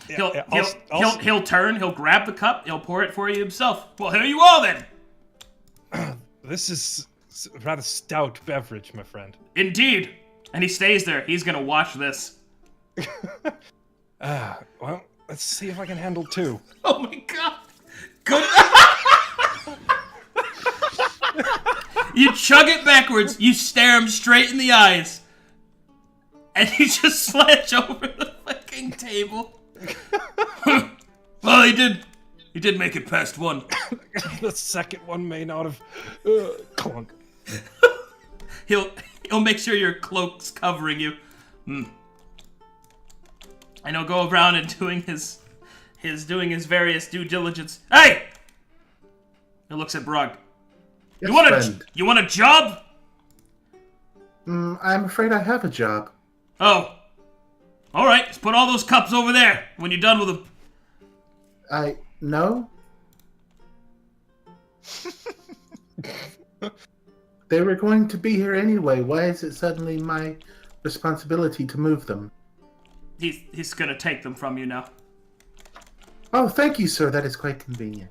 He'll turn, he'll grab the cup, he'll pour it for you himself. Well, here you are then. This is a rather stout beverage, my friend. Indeed. And he stays there. He's gonna watch this. Well, let's see if I can handle 2. Oh my god. Good. You chug it backwards, you stare him straight in the eyes, and you just sledge over the fucking table. Well, he did make it past 1. The second one may not have... clunk. He'll make sure your cloak's covering you. And he'll go around and doing his various due diligence. Hey! He looks at Brog. Yes, You want friend. a job? I'm afraid I have a job. Oh. All right, let's put all those cups over there when you're done with them. No? They were going to be here anyway. Why is it suddenly my responsibility to move them? He's gonna take them from you now. Oh, thank you, sir. That is quite convenient.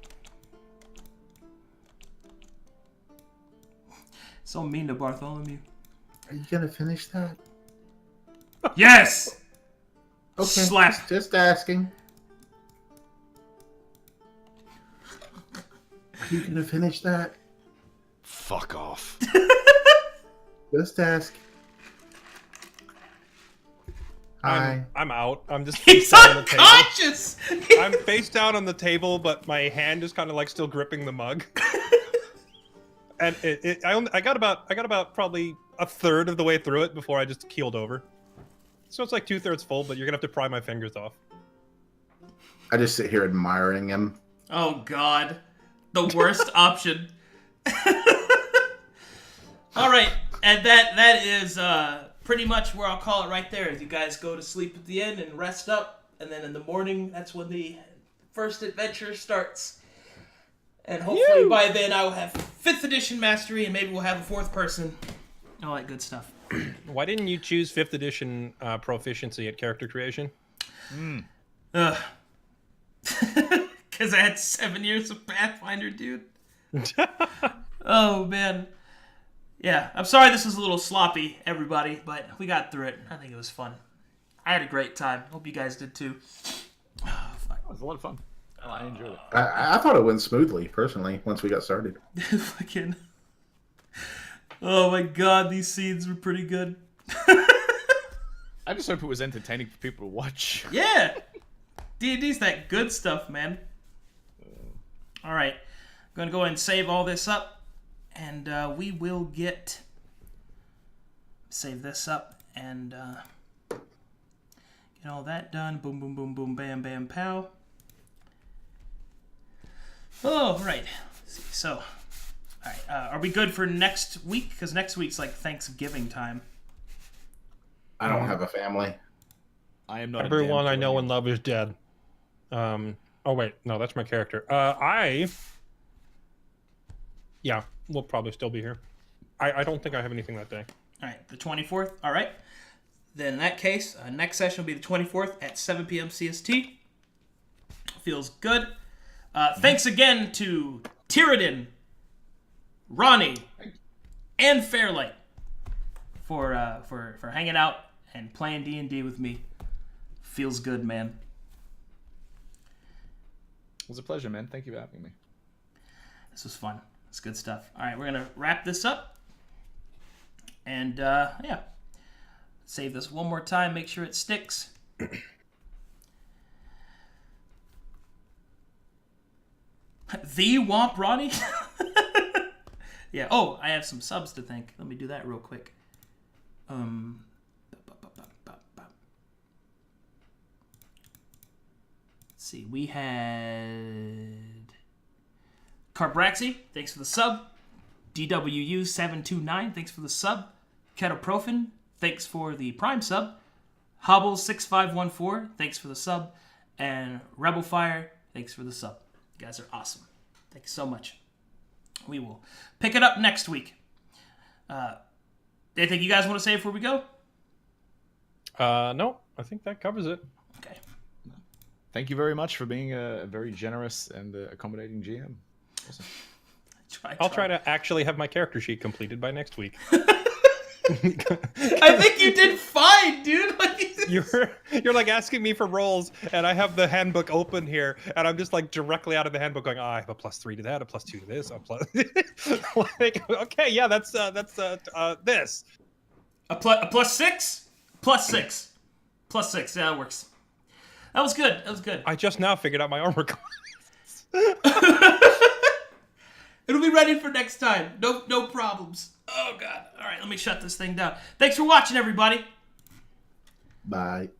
So mean to Bartholomew. Are you gonna finish that? Yes! Okay, Slap. just asking. Are you gonna finish that? Fuck off. Just ask. Hi. I'm out. I'm just He's face down on the table. unconscious! I'm face down on the table, but my hand is kind of like still gripping the mug. And I got about probably a third of the way through it before I just keeled over. So it's like 2/3 full, but you're gonna have to pry my fingers off. I just sit here admiring him. Oh God, the worst option. All right, and that is pretty much where I'll call it right there. As you guys go to sleep at the end and rest up, and then in the morning, that's when the first adventure starts. And hopefully by then I will have 5th edition mastery, and maybe we'll have a 4th person. All that good stuff. Why didn't you choose 5th edition proficiency at character creation? Because I had 7 years of Pathfinder, dude. Oh, man. Yeah, I'm sorry this was a little sloppy, everybody, but we got through it. I think it was fun. I had a great time. Hope you guys did too. Oh, fuck. It was a lot of fun. I enjoyed it. I thought it went smoothly, personally, once we got started. Fucking... Oh my God, these scenes were pretty good. I just hope it was entertaining for people to watch. Yeah! D&D's that good stuff, man. Alright, I'm gonna go ahead and save all this up, and we will save this up, and get all that done. Boom, boom, boom, boom, bam, bam, pow. Oh, right. Let's see, so... Alright, are we good for next week? Because next week's like Thanksgiving time. I don't have a family. I am not. Everyone I know and love is dead. Oh wait, no, that's my character. Yeah, we'll probably still be here. I don't think I have anything that day. Alright, the 24th. Alright. Then in that case, next session will be the 24th at 7 p.m. CST. Feels good. Thanks again to Tyrannid, Ronnie, and Fairlight for hanging out and playing D&D with me. Feels good, man. It was a pleasure, man. Thank you for having me. This was fun. It's good stuff. All right, we're gonna wrap this up, and yeah, save this one more time. Make sure it sticks. The Womp Ronnie. Yeah. Oh, I have some subs to thank. Let me do that real quick. Let's see. We had Carbraxi. Thanks for the sub. DWU729. Thanks for the sub. Ketoprofen. Thanks for the Prime sub. Hobble6514. Thanks for the sub. And Rebelfire. Thanks for the sub. You guys are awesome. Thank you so much. We will pick it up next week. Anything you guys want to say before we go? No, I think that covers it. Okay. Thank you very much for being a very generous and accommodating GM. Awesome. I'll try to actually have my character sheet completed by next week. I think you did fine, dude. You're like asking me for rolls, and I have the handbook open here, and I'm just like directly out of the handbook going, I have a +3 to that, a +2 to this, a plus. Like, okay, yeah, that's this. A +6? +6. +6. Yeah, that works. That was good. That was good. I just now figured out my armor class. It'll be ready for next time. No problems. Oh, God. All right, let me shut this thing down. Thanks for watching, everybody. Bye.